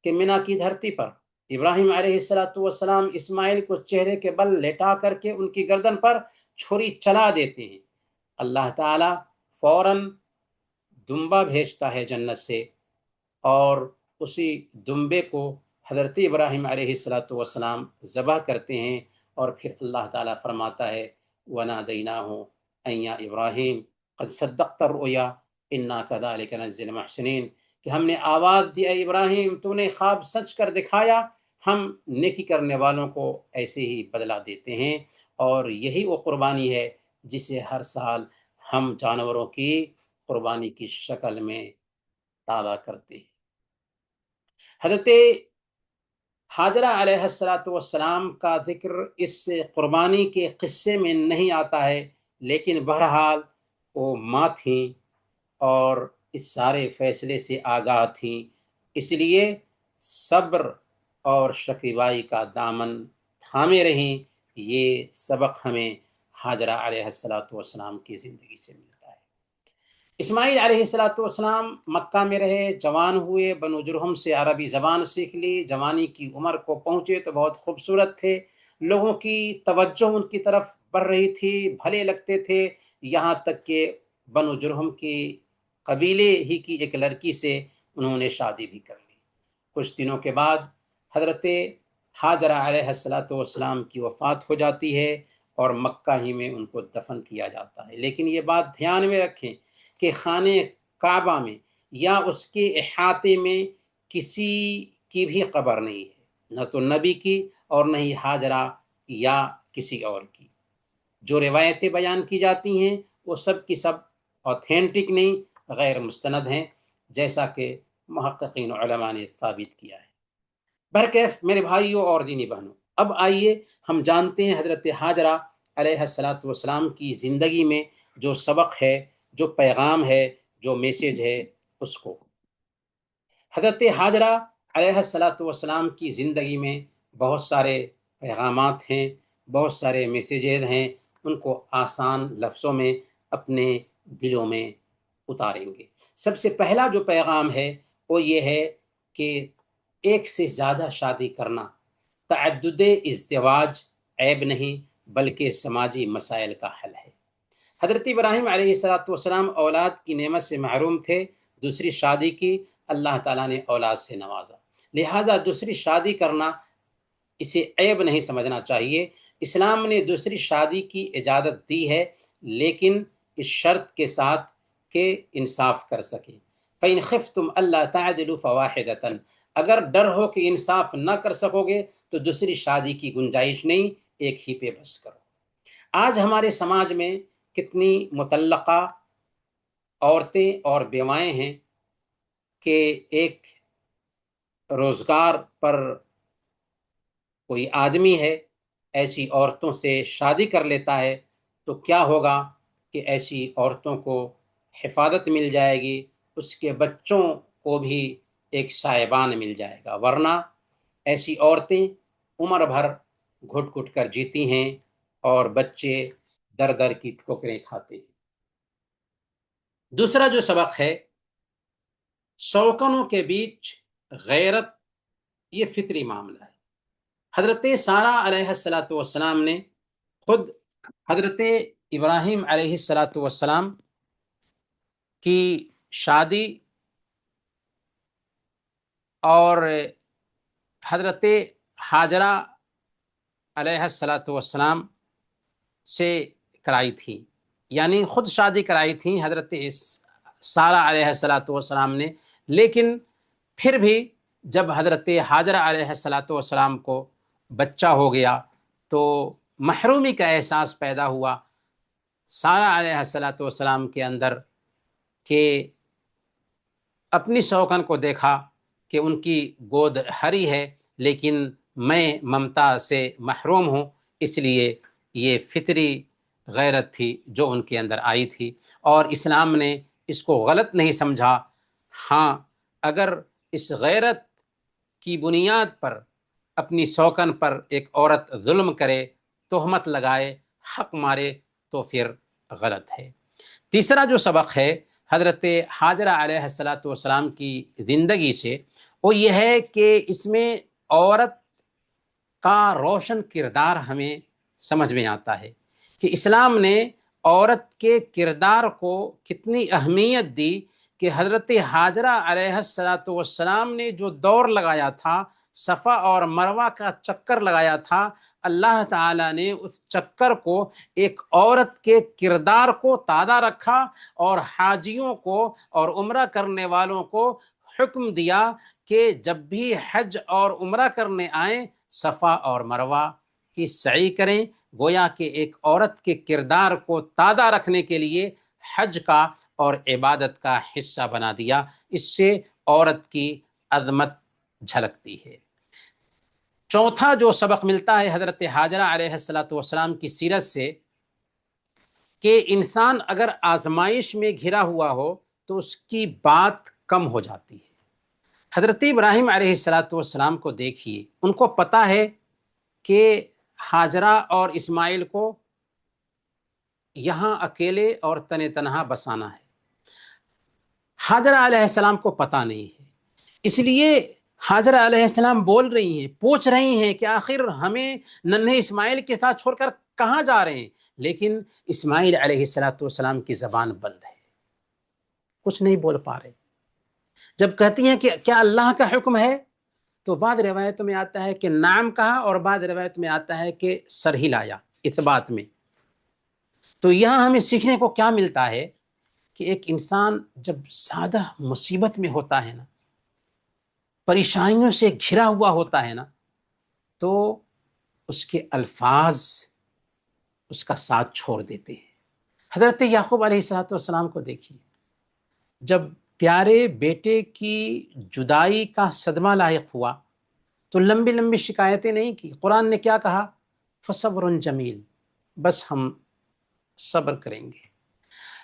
کہ منا کی دھرتی پر ابراہیم علیہ السلام اسماعیل کو چہرے کے بل لٹا کر کے ان کی گردن پر چھری چلا دیتے ہیں۔ اللہ تعالیٰ فوراً دمبا بھیجتا ہے جنت سے، اور اسی دمبے کو حضرت ابراہیم علیہ السلام ذبح کرتے ہیں، اور پھر اللہ تعالیٰ فرماتا ہے وَنَادَيْنَاهُ أَن يَا إِبْرَاهِيمُ قَدْ صَدَّقْتَ الرُّؤْيَا إِنَّا كَذَلِكَ نَجْزِي الْمُحْسِنِينَ، کہ ہم نے آواز دی اے ابراہیم تو نے خواب سچ کر دکھایا، ہم نیکی کرنے والوں کو ایسے ہی بدلہ دیتے ہیں۔ اور یہی وہ قربانی ہے جسے ہر سال ہم جانوروں کی قربانی کی شکل میں تازہ کرتے ہیں۔ حضرت حاجرہ علیہ السلام کا ذکر اس قربانی کے قصے میں نہیں آتا ہے، لیکن بہرحال وہ ماں تھیں اور اس سارے فیصلے سے آگاہ تھیں، اس لیے صبر اور شکیبائی کا دامن تھامے رہیں۔ یہ سبق ہمیں حاجرہ علیہ السلام کی زندگی سے ملتا ہے۔ اسماعیل علیہ السلام مکہ میں رہے، جوان ہوئے، بنو جرہم سے عربی زبان سیکھ لی، جوانی کی عمر کو پہنچے تو بہت خوبصورت تھے، لوگوں کی توجہ ان کی طرف بڑھ رہی تھی، بھلے لگتے تھے، یہاں تک کہ بنو جرہم کی قبیلے ہی کی ایک لڑکی سے انہوں نے شادی بھی کر لی۔ کچھ دنوں کے بعد حضرت حاجرہ علیہ السلام کی وفات ہو جاتی ہے اور مکہ ہی میں ان کو دفن کیا جاتا ہے۔ لیکن یہ بات دھیان میں رکھیں کہ خانہ کعبہ میں یا اس کے احاطے میں کسی کی بھی قبر نہیں ہے، نہ تو نبی کی اور نہ ہی حاجرہ یا کسی اور کی۔ جو روایتیں بیان کی جاتی ہیں وہ سب کی سب اوتھینٹک نہیں، غیر مستند ہیں، جیسا کہ محققین علماء نے ثابت کیا ہے۔ برکیف میرے بھائیوں اور دینی بہنوں، اب آئیے ہم جانتے ہیں حضرت حاجرہ علیہ السلام کی زندگی میں جو سبق ہے، جو پیغام ہے، جو میسیج ہے اس کو۔ حضرت حاجرہ علیہ السلام کی زندگی میں بہت سارے پیغامات ہیں، بہت سارے میسیجز ہیں، ان کو آسان لفظوں میں اپنے دلوں میں اتاریں گے۔ سب سے پہلا جو پیغام ہے وہ یہ ہے کہ ایک سے زیادہ شادی کرنا، تعدد ازدواج عیب نہیں بلکہ سماجی مسائل کا حل ہے۔ حضرت ابراہیم علیہ السلام اولاد کی نعمت سے محروم تھے، دوسری شادی کی، اللہ تعالیٰ نے اولاد سے نوازا، لہذا دوسری شادی کرنا اسے عیب نہیں سمجھنا چاہیے، اسلام نے دوسری شادی کی اجازت دی ہے، لیکن اس شرط کے ساتھ کہ انصاف کر سکے۔ فَإِنْ خِفْتُمْ أَلَّا تَعْدِلُوا فَوَاحِدَةً، اگر ڈر ہو کہ انصاف نہ کر سکو گے تو دوسری شادی کی گنجائش نہیں، ایک ہی پہ بس کرو۔ آج ہمارے سماج میں کتنی مطلقہ عورتیں اور بیوائیں ہیں کہ ایک روزگار پر کوئی آدمی ہے، ایسی عورتوں سے شادی کر لیتا ہے، تو کیا ہوگا کہ ایسی عورتوں کو حفاظت مل جائے گی، اس کے بچوں کو بھی ایک سائبان مل جائے گا، ورنہ ایسی عورتیں عمر بھر گھٹ گھٹ کر جیتی ہیں اور بچے در در کی ٹھوکریں کھاتے ہیں۔ دوسرا جو سبق ہے، شوکنوں کے بیچ غیرت، یہ فطری معاملہ ہے۔ حضرت سارہ علیہ السلام نے خود حضرت ابراہیم علیہ السلام کی شادی اور حضرت ہاجرہ علیہ السلام سے کرائی تھی، یعنی خود شادی کرائی تھی حضرت سارہ علیہ السلام نے، لیکن پھر بھی جب حضرت ہاجرہ علیہ السلام کو بچہ ہو گیا تو محرومی کا احساس پیدا ہوا سارہ علیہ السلام کے اندر، کہ اپنی شوکن کو دیکھا کہ ان کی گود ہری ہے لیکن میں ممتا سے محروم ہوں، اس لیے یہ فطری غیرت تھی جو ان کے اندر آئی تھی، اور اسلام نے اس کو غلط نہیں سمجھا۔ ہاں، اگر اس غیرت کی بنیاد پر اپنی شوکن پر ایک عورت ظلم کرے، تہمت لگائے، حق مارے، تو پھر غلط ہے۔ تیسرا جو سبق ہے حضرت ہاجرہ علیہ السلام کی زندگی سے، وہ یہ ہے کہ اس میں عورت کا روشن کردار ہمیں سمجھ میں آتا ہے کہ اسلام نے عورت کے کردار کو کتنی اہمیت دی، کہ حضرت ہاجرہ علیہ السلام نے جو دوڑ لگایا تھا، صفا اور مروہ کا چکر لگایا تھا، اللہ تعالیٰ نے اس چکر کو ایک عورت کے کردار کو تازہ رکھا، اور حاجیوں کو اور عمرہ کرنے والوں کو حکم دیا کہ جب بھی حج اور عمرہ کرنے آئیں صفا اور مروہ کی سعی کریں، گویا کہ ایک عورت کے کردار کو تازہ رکھنے کے لیے حج کا اور عبادت کا حصہ بنا دیا۔ اس سے عورت کی عظمت جھلکتی ہے۔ چوتھا جو سبق ملتا ہے حضرت ہاجرہ علیہ السلام کی سیرت سے، کہ انسان اگر آزمائش میں گھرا ہوا ہو تو اس کی بات کم ہو جاتی ہے۔ حضرت ابراہیم علیہ السلام کو دیکھیے، ان کو پتا ہے کہ ہاجرہ اور اسماعیل کو یہاں اکیلے اور تن تنہا بسانا ہے، ہاجرہ علیہ السلام کو پتا نہیں ہے، اس لیے ہاجرہ علیہ السلام بول رہی ہیں، پوچھ رہی ہیں کہ آخر ہمیں ننھے اسماعیل کے ساتھ چھوڑ کر کہاں جا رہے ہیں، لیکن اسماعیل علیہ السلام کی زبان بند ہے، کچھ نہیں بول پا رہے۔ جب کہتی ہیں کہ کیا اللہ کا حکم ہے، تو بعض روایتوں میں آتا ہے کہ نعم کہا، اور بعض روایتوں میں آتا ہے کہ سر ہلایا اس بات میں۔ تو یہاں ہمیں سیکھنے کو کیا ملتا ہے کہ ایک انسان جب زیادہ مصیبت میں ہوتا ہے نا، پریشانیوں سے گھرا ہوا ہوتا ہے نا، تو اس کے الفاظ اس کا ساتھ چھوڑ دیتے ہیں۔ حضرت یعقوب علیہ السلام کو دیکھیے، جب پیارے بیٹے کی جدائی کا صدمہ لاحق ہوا تو لمبی لمبی شکایتیں نہیں کی، قرآن نے کیا کہا؟ فصبر جمیل، بس ہم صبر کریں گے۔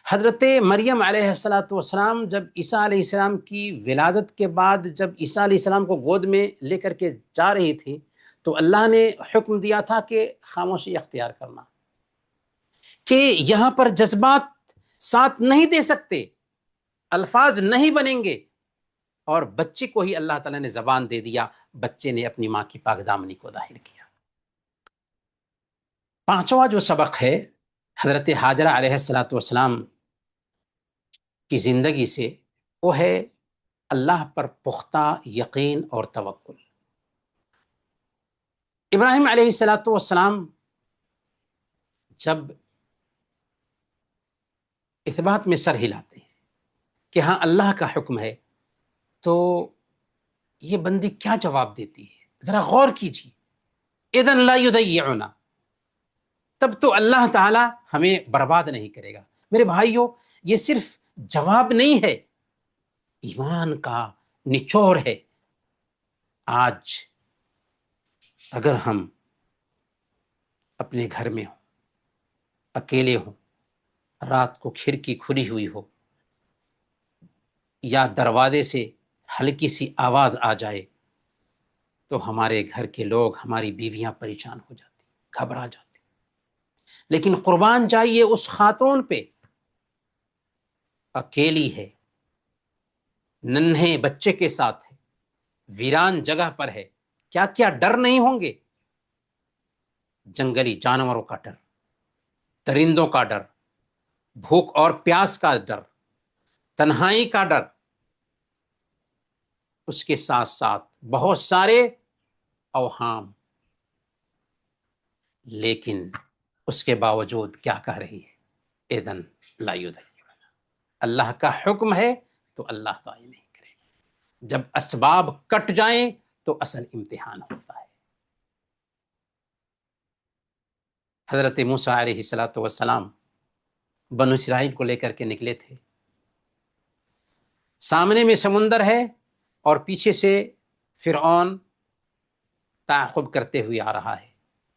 حضرت مریم علیہ السلام جب عیسیٰ علیہ السلام کی ولادت کے بعد جب عیسیٰ علیہ السلام کو گود میں لے کر کے جا رہی تھی، تو اللہ نے حکم دیا تھا کہ خاموشی اختیار کرنا، کہ یہاں پر جذبات ساتھ نہیں دے سکتے، الفاظ نہیں بنیں گے، اور بچے کو ہی اللہ تعالیٰ نے زبان دے دیا، بچے نے اپنی ماں کی پاک دامنی کو ظاہر کیا۔ پانچواں جو سبق ہے حضرت ہاجرہ علیہ السلام کی زندگی سے، وہ ہے اللہ پر پختہ یقین اور توکل۔ ابراہیم علیہ السلام جب اس بات میں سر ہلاتے ہیں کہ ہاں اللہ کا حکم ہے، تو یہ بندی کیا جواب دیتی ہے؟ ذرا غور کیجیے، اذن لا یضیعنا، تب تو اللہ تعالی ہمیں برباد نہیں کرے گا۔ میرے بھائیوں، یہ صرف جواب نہیں ہے، ایمان کا نچوڑ ہے۔ آج اگر ہم اپنے گھر میں ہوں، اکیلے ہوں، رات کو کھڑکی کھلی ہوئی ہو یا دروازے سے ہلکی سی آواز آ جائے تو ہمارے گھر کے لوگ، ہماری بیویاں پریشان ہو جاتی، گھبرا جاتی۔ لیکن قربان جائیے اس خاتون پہ، اکیلی ہے، ننھے بچے کے ساتھ ہے، ویران جگہ پر ہے، کیا کیا ڈر نہیں ہوں گے؟ جنگلی جانوروں کا ڈر، درندوں کا ڈر، بھوک اور پیاس کا ڈر، تنہائی کا ڈر، اس کے ساتھ ساتھ بہت سارے اوہام، لیکن اس کے باوجود کیا کہہ رہی ہے؟ اذن لا یضیعنا، اللہ کا حکم ہے تو اللہ ضائع نہیں کرے گا۔ جب اسباب کٹ جائیں تو اصل امتحان ہوتا ہے۔ حضرت موسیٰ علیہ السلام بنو اسرائیل کو لے کر کے نکلے تھے، سامنے میں سمندر ہے اور پیچھے سے فرعون تعاقب کرتے ہوئے آ رہا ہے۔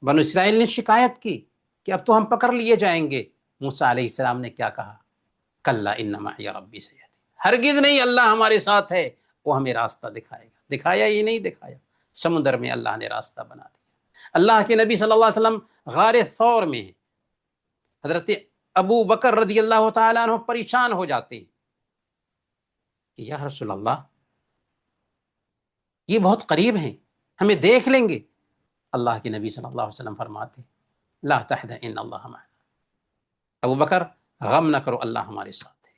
بنو اسرائیل نے شکایت کی کہ اب تو ہم پکڑ لیے جائیں گے۔ موسیٰ علیہ السلام نے کیا کہا؟ کلا ان معی ربی سیہدین، ہرگز نہیں، اللہ ہمارے ساتھ ہے، وہ ہمیں راستہ دکھائے گا۔ دکھایا ہی نہیں دکھایا، سمندر میں اللہ نے راستہ بنا دیا۔ اللہ کے نبی صلی اللہ علیہ وسلم غار ثور میں ہیں، حضرت ابو بکر رضی اللہ تعالیٰ عنہ پریشان ہو جاتے ہیں کہ یا رسول اللہ، یہ بہت قریب ہیں، ہمیں دیکھ لیں گے۔ اللہ کے نبی صلی اللہ علیہ وسلم فرماتے لا تحزن ان اللہ معنا، ابو بکر غم نہ کرو، اللہ ہمارے ساتھ ہے۔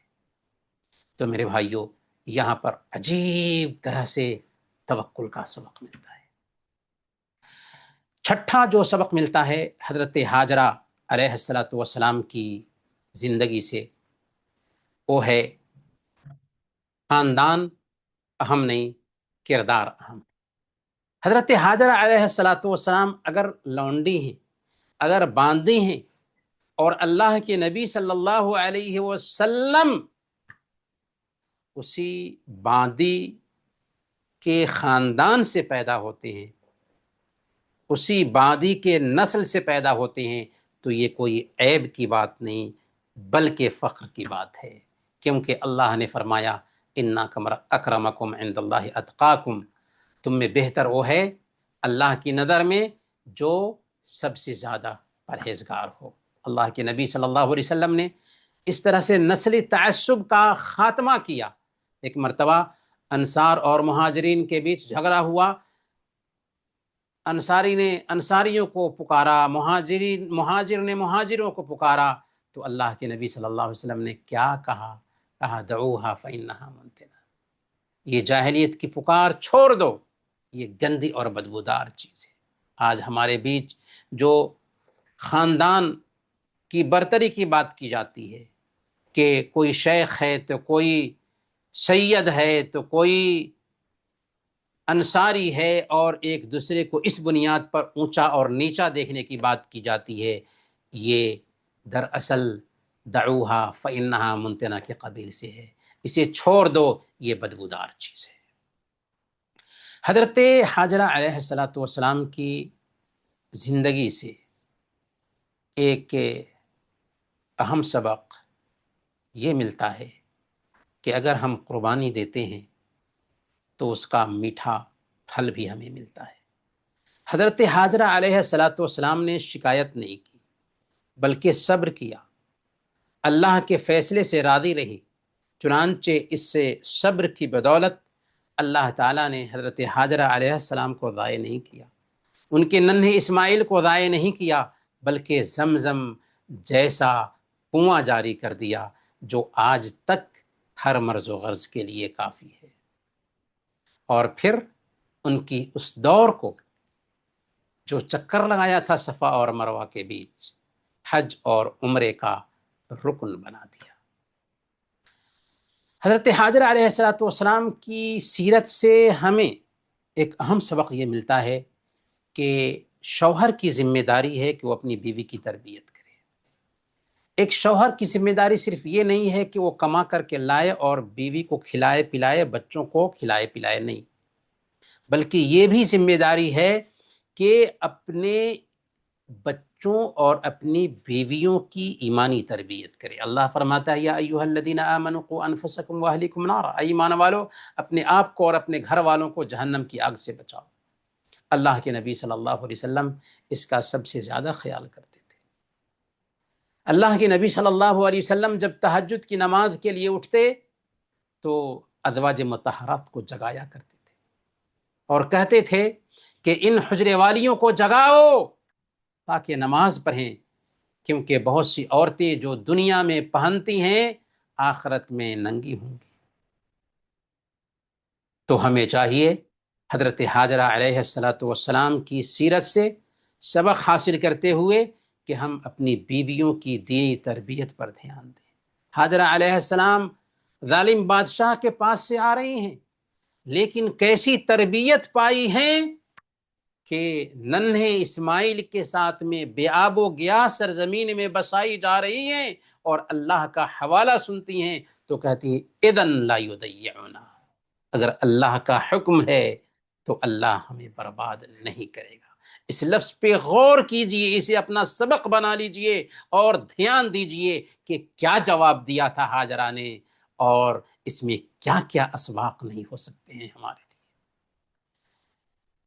تو میرے بھائیوں، یہاں پر عجیب طرح سے توکل کا سبق ملتا ہے۔ چھٹا جو سبق ملتا ہے حضرت ہاجرہ علیہ السلام کی زندگی سے، وہ ہے خاندان اہم نہیں، کردار اہم۔ حضرت ہاجرہ علیہ السلام اگر لونڈی ہیں، اگر باندی ہیں، اور اللہ کے نبی صلی اللہ علیہ وسلم اسی باندی کے خاندان سے پیدا ہوتے ہیں، اسی باندی کے نسل سے پیدا ہوتے ہیں، تو یہ کوئی عیب کی بات نہیں بلکہ فخر کی بات ہے، کیونکہ اللہ نے فرمایا انا اکرمکم عند اللہ اتقاکم، تم میں بہتر وہ ہے اللہ کی نظر میں جو سب سے زیادہ پرہیزگار ہو۔ اللہ کے نبی صلی اللہ علیہ وسلم نے اس طرح سے نسلی تعصب کا خاتمہ کیا۔ ایک مرتبہ انصار اور مہاجرین کے بیچ جھگڑا ہوا، انصاری نے انصاریوں کو پکارا، مہاجر نے مہاجروں کو پکارا، تو اللہ کے نبی صلی اللہ علیہ وسلم نے کیا کہا؟ کہا دعوها فإنها منتنہ، یہ جاہلیت کی پکار چھوڑ دو، یہ گندی اور بدبودار چیز ہے۔ آج ہمارے بیچ جو خاندان کی برتری کی بات کی جاتی ہے کہ کوئی شیخ ہے تو کوئی سید ہے تو کوئی انصاری ہے، اور ایک دوسرے کو اس بنیاد پر اونچا اور نیچا دیکھنے کی بات کی جاتی ہے، یہ دراصل دعوہا فإنہا منتنہ کے قبیل سے ہے، اسے چھوڑ دو، یہ بدبودار چیز ہے۔ حضرت ہاجرہ علیہ السلام کی زندگی سے ایک اہم سبق یہ ملتا ہے کہ اگر ہم قربانی دیتے ہیں تو اس کا میٹھا پھل بھی ہمیں ملتا ہے۔ حضرت ہاجرہ علیہ السلام نے شکایت نہیں کی بلکہ صبر کیا، اللہ کے فیصلے سے راضی رہی، چنانچہ اس سے صبر کی بدولت اللہ تعالیٰ نے حضرت ہاجرہ علیہ السلام کو ضائع نہیں کیا، ان کے ننھے اسماعیل کو ضائع نہیں کیا، بلکہ زمزم جیسا کنواں جاری کر دیا جو آج تک ہر مرض و غرض کے لیے کافی ہے۔ اور پھر ان کی اس دور کو جو چکر لگایا تھا صفا اور مروہ کے بیچ، حج اور عمرے کا رکن بنا دیا۔ حضرت حاجرہ علیہ السلام کی سیرت سے ہمیں ایک اہم سبق یہ ملتا ہے کہ شوہر کی ذمہ داری ہے کہ وہ اپنی بیوی کی تربیت کرے۔ ایک شوہر کی ذمہ داری صرف یہ نہیں ہے کہ وہ کما کر کے لائے اور بیوی کو کھلائے پلائے، بچوں کو کھلائے پلائے، نہیں، بلکہ یہ بھی ذمہ داری ہے کہ اپنے بچوں اور اپنی بیویوں کی ایمانی تربیت کرے۔ اللہ فرماتا ہے یا ایھا الذین آمنوا قوا انفسکم واہلیکم نارا، اے ایمان والو اپنے آپ کو اور اپنے گھر والوں کو جہنم کی آگ سے بچاؤ۔ اللہ کے نبی صلی اللہ علیہ وسلم اس کا سب سے زیادہ خیال کرتے تھے۔ اللہ کے نبی صلی اللہ علیہ وسلم جب تہجد کی نماز کے لیے اٹھتے تو ازواج مطہرات کو جگایا کرتے تھے اور کہتے تھے کہ ان حجرے والیوں کو جگاؤ تاکہ نماز پڑھیں، کیونکہ بہت سی عورتیں جو دنیا میں پہنتی ہیں آخرت میں ننگی ہوں گی۔ تو ہمیں چاہیے حضرت حاجرہ علیہ السلام کی سیرت سے سبق حاصل کرتے ہوئے کہ ہم اپنی بیویوں کی دینی تربیت پر دھیان دیں۔ حاجرہ علیہ السلام ظالم بادشاہ کے پاس سے آ رہی ہیں، لیکن کیسی تربیت پائی ہیں کہ ننھے اسماعیل کے ساتھ میں بے آب و گیا سرزمین میں بسائی جا رہی ہیں اور اللہ کا حوالہ سنتی ہیں تو کہتی ہیں اذن لا یضیعنا، اگر اللہ کا حکم ہے تو اللہ ہمیں برباد نہیں کرے گا۔ اس لفظ پہ غور کیجئے، اسے اپنا سبق بنا لیجئے اور دھیان دیجئے کہ کیا جواب دیا تھا حاجرہ نے اور اس میں کیا کیا اسباق نہیں ہو سکتے ہیں ہمارے لیے۔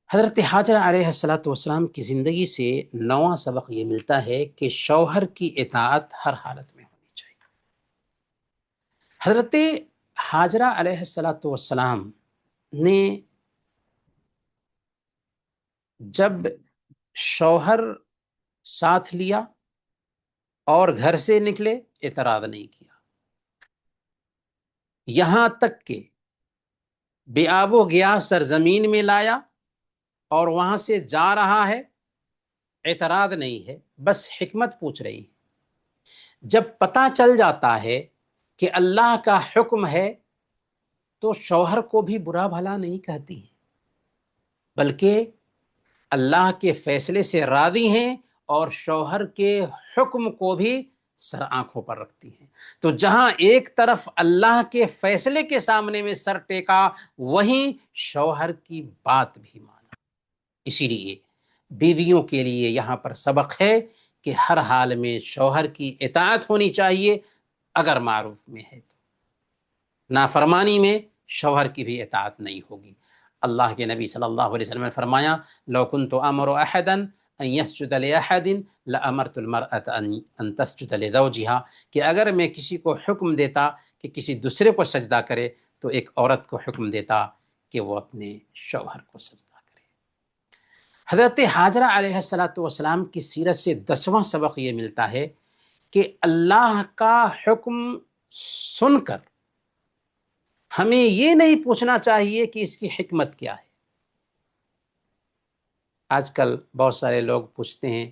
حضرت حاجرہ علیہ السلام کی زندگی سے نواں سبق یہ ملتا ہے کہ شوہر کی اطاعت ہر حالت میں ہونی چاہیے۔ حضرت حاجرہ علیہ السلام نے جب شوہر ساتھ لیا اور گھر سے نکلے اعتراض نہیں کیا، یہاں تک کہ بے آب و گیا سرزمین میں لایا اور وہاں سے جا رہا ہے، اعتراض نہیں ہے، بس حکمت پوچھ رہی ہے۔ جب پتہ چل جاتا ہے کہ اللہ کا حکم ہے تو شوہر کو بھی برا بھلا نہیں کہتی ہے، بلکہ اللہ کے فیصلے سے راضی ہیں اور شوہر کے حکم کو بھی سر آنکھوں پر رکھتی ہیں۔ تو جہاں ایک طرف اللہ کے فیصلے کے سامنے میں سر ٹیکا، وہیں شوہر کی بات بھی مانا۔ اسی لیے بیویوں کے لیے یہاں پر سبق ہے کہ ہر حال میں شوہر کی اطاعت ہونی چاہیے، اگر معروف میں ہے تو، نافرمانی میں شوہر کی بھی اطاعت نہیں ہوگی۔ اللہ کے نبی صلی اللہ علیہ وسلم نے فرمایا لو كنت امر احدا ان يسجد لاحد لامرت المرأة ان تسجد لزوجها، کہ اگر میں کسی کو حکم دیتا کہ کسی دوسرے کو سجدہ کرے تو ایک عورت کو حکم دیتا کہ وہ اپنے شوہر کو سجدہ کرے۔ حضرت حاجرہ علیہ السلام کی سیرت سے 10واں سبق یہ ملتا ہے کہ اللہ کا حکم سن کر ہمیں یہ نہیں پوچھنا چاہیے کہ اس کی حکمت کیا ہے۔ آج کل بہت سارے لوگ پوچھتے ہیں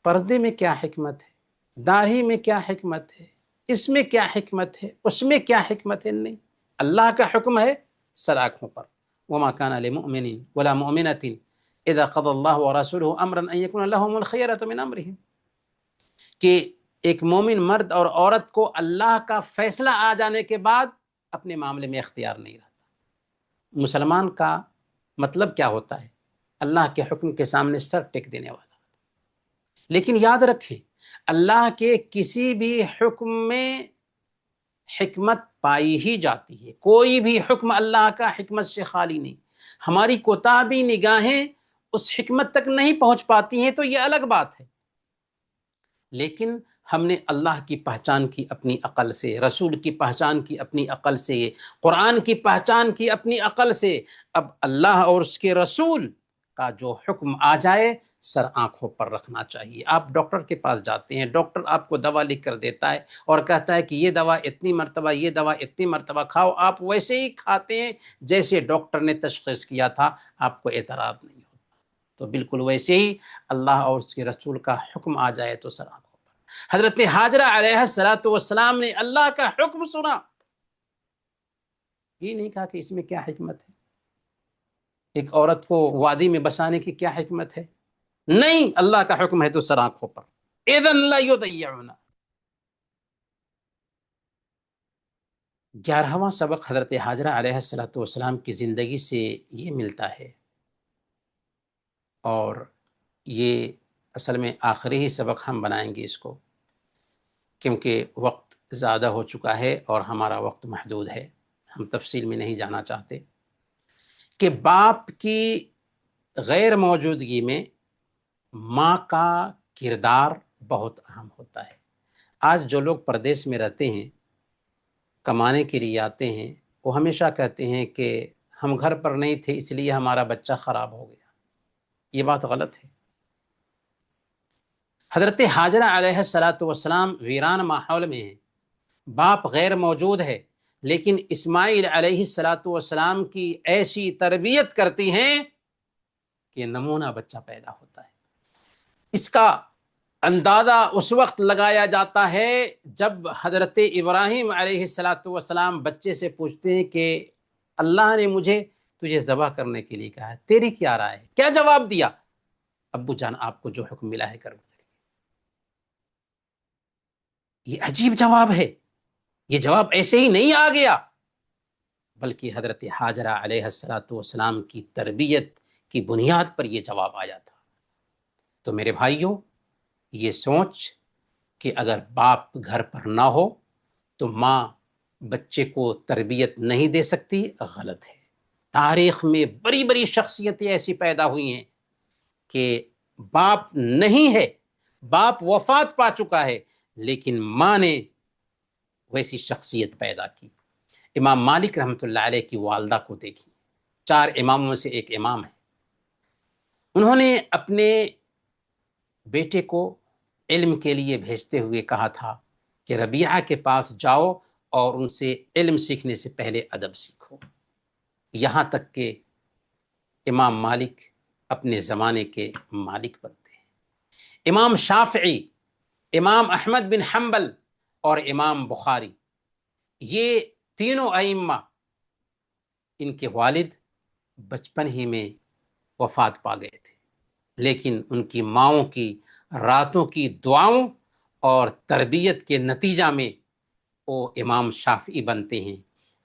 پردے میں کیا حکمت ہے، داڑھی میں کیا حکمت ہے، اس میں کیا حکمت ہے، اس میں کیا حکمت ہے۔ نہیں، اللہ کا حکم ہے سر آنکھوں پر، وما كان لمؤمن ولا مؤمنة اذا قضى الله ورسوله امرا ان يكون لهم الخيرة من امرهم، کہ ایک مومن مرد اور عورت کو اللہ کا فیصلہ آ جانے کے بعد اپنے معاملے میں اختیار نہیں رہتا۔ مسلمان کا مطلب کیا ہوتا ہے؟ اللہ کے حکم کے سامنے سر ٹیک دینے والا۔ لیکن یاد رکھیں اللہ کے کسی بھی حکم میں حکمت پائی ہی جاتی ہے، کوئی بھی حکم اللہ کا حکمت سے خالی نہیں۔ ہماری کوتاہی نگاہیں اس حکمت تک نہیں پہنچ پاتی ہیں تو یہ الگ بات ہے، لیکن ہم نے اللہ کی پہچان کی اپنی عقل سے، رسول کی پہچان کی اپنی عقل سے، قرآن کی پہچان کی اپنی عقل سے۔ اب اللہ اور اس کے رسول کا جو حکم آ جائے سر آنکھوں پر رکھنا چاہیے۔ آپ ڈاکٹر کے پاس جاتے ہیں، ڈاکٹر آپ کو دوا لکھ کر دیتا ہے اور کہتا ہے کہ یہ دوا اتنی مرتبہ، یہ دوا اتنی مرتبہ کھاؤ، آپ ویسے ہی کھاتے ہیں جیسے ڈاکٹر نے تشخیص کیا تھا، آپ کو اعتراض نہیں ہوتا۔ تو بالکل ویسے ہی اللہ اور اس کے رسول کا حکم آ جائے تو سر آنکھوں پر۔ حضرت حاجرہ علیہ السلام نے اللہ کا حکم سنا، یہ نہیں کہا کہ اس میں کیا حکمت ہے، ایک عورت کو وادی میں بسانے کی کیا حکمت ہے، نہیں، اللہ کا حکم ہے تو سر آنکھوں پر، اذن لا یضیعنا۔ 11واں سبق حضرت حاجرہ علیہ السلام کی زندگی سے یہ ملتا ہے، اور یہ اصل میں آخری ہی سبق ہم بنائیں گے اس کو، کیونکہ وقت زیادہ ہو چکا ہے اور ہمارا وقت محدود ہے، ہم تفصیل میں نہیں جانا چاہتے، کہ باپ کی غیر موجودگی میں ماں کا کردار بہت اہم ہوتا ہے۔ آج جو لوگ پردیس میں رہتے ہیں، کمانے کے لیے آتے ہیں، وہ ہمیشہ کہتے ہیں کہ ہم گھر پر نہیں تھے اس لیے ہمارا بچہ خراب ہو گیا، یہ بات غلط ہے۔ حضرت حاجرہ علیہ السلام ویران ماحول میں ہیں، باپ غیر موجود ہے، لیکن اسماعیل علیہ السلام کی ایسی تربیت کرتی ہیں کہ نمونہ بچہ پیدا ہوتا ہے۔ اس کا اندازہ اس وقت لگایا جاتا ہے جب حضرت ابراہیم علیہ السلام بچے سے پوچھتے ہیں کہ اللہ نے مجھے تجھے ذبح کرنے کے لیے کہا ہے، تیری کیا رائے ہے؟ کیا جواب دیا؟ ابو جان آپ کو جو حکم ملا ہے کرو۔ یہ عجیب جواب ہے، یہ جواب ایسے ہی نہیں آ گیا، بلکہ حضرت حاجرہ علیہ السلام کی تربیت کی بنیاد پر یہ جواب آیا تھا۔ تو میرے بھائیوں، یہ سوچ کہ اگر باپ گھر پر نہ ہو تو ماں بچے کو تربیت نہیں دے سکتی، غلط ہے۔ تاریخ میں بڑی بڑی شخصیتیں ایسی پیدا ہوئی ہیں کہ باپ نہیں ہے، باپ وفات پا چکا ہے، لیکن ماں نے ویسی شخصیت پیدا کی۔ امام مالک رحمۃ اللہ علیہ کی والدہ کو دیکھی، 4 اماموں میں سے ایک امام ہے، انہوں نے اپنے بیٹے کو علم کے لیے بھیجتے ہوئے کہا تھا کہ ربیعہ کے پاس جاؤ اور ان سے علم سیکھنے سے پہلے ادب سیکھو، یہاں تک کہ امام مالک اپنے زمانے کے مالک بنتے ہیں۔ امام شافعی، امام احمد بن حنبل اور امام بخاری، یہ تینوں ائمہ، ان کے والد بچپن ہی میں وفات پا گئے تھے، لیکن ان کی ماؤں کی راتوں کی دعاؤں اور تربیت کے نتیجہ میں وہ امام شافعی بنتے ہیں،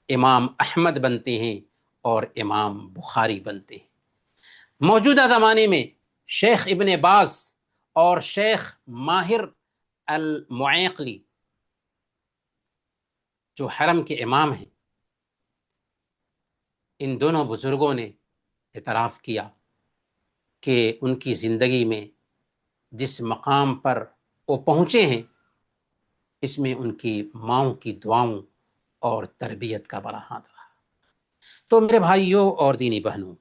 امام احمد بنتے ہیں اور امام بخاری بنتے ہیں۔ موجودہ زمانے میں شیخ ابن باز اور شیخ ماہر المعیقلی جو حرم کے امام ہیں، ان دونوں بزرگوں نے اعتراف کیا کہ ان کی زندگی میں جس مقام پر وہ پہنچے ہیں، اس میں ان کی ماؤں کی دعاؤں اور تربیت کا بڑا ہاتھ رہا۔ تو میرے بھائیوں اور دینی بہنوں،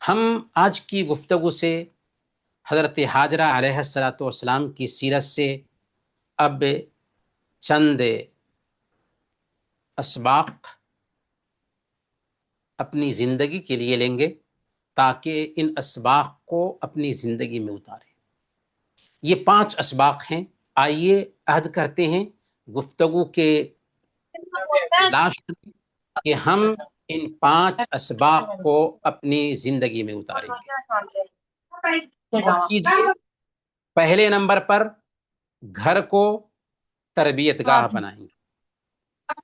ہم آج کی گفتگو سے حضرت حاجرہ علیہ السلام کی سیرت سے اب چند اسباق اپنی زندگی کے لیے لیں گے تاکہ ان اسباق کو اپنی زندگی میں اتاریں۔ یہ 5 اسباق ہیں، آئیے عہد کرتے ہیں گفتگو کے لاسٹ میں کہ ہم ان 5 اسباق کو اپنی زندگی میں اتاریں گے۔ نوٹ کیجئے، پہلے نمبر پر گھر کو تربیت گاہ بنائیں گے،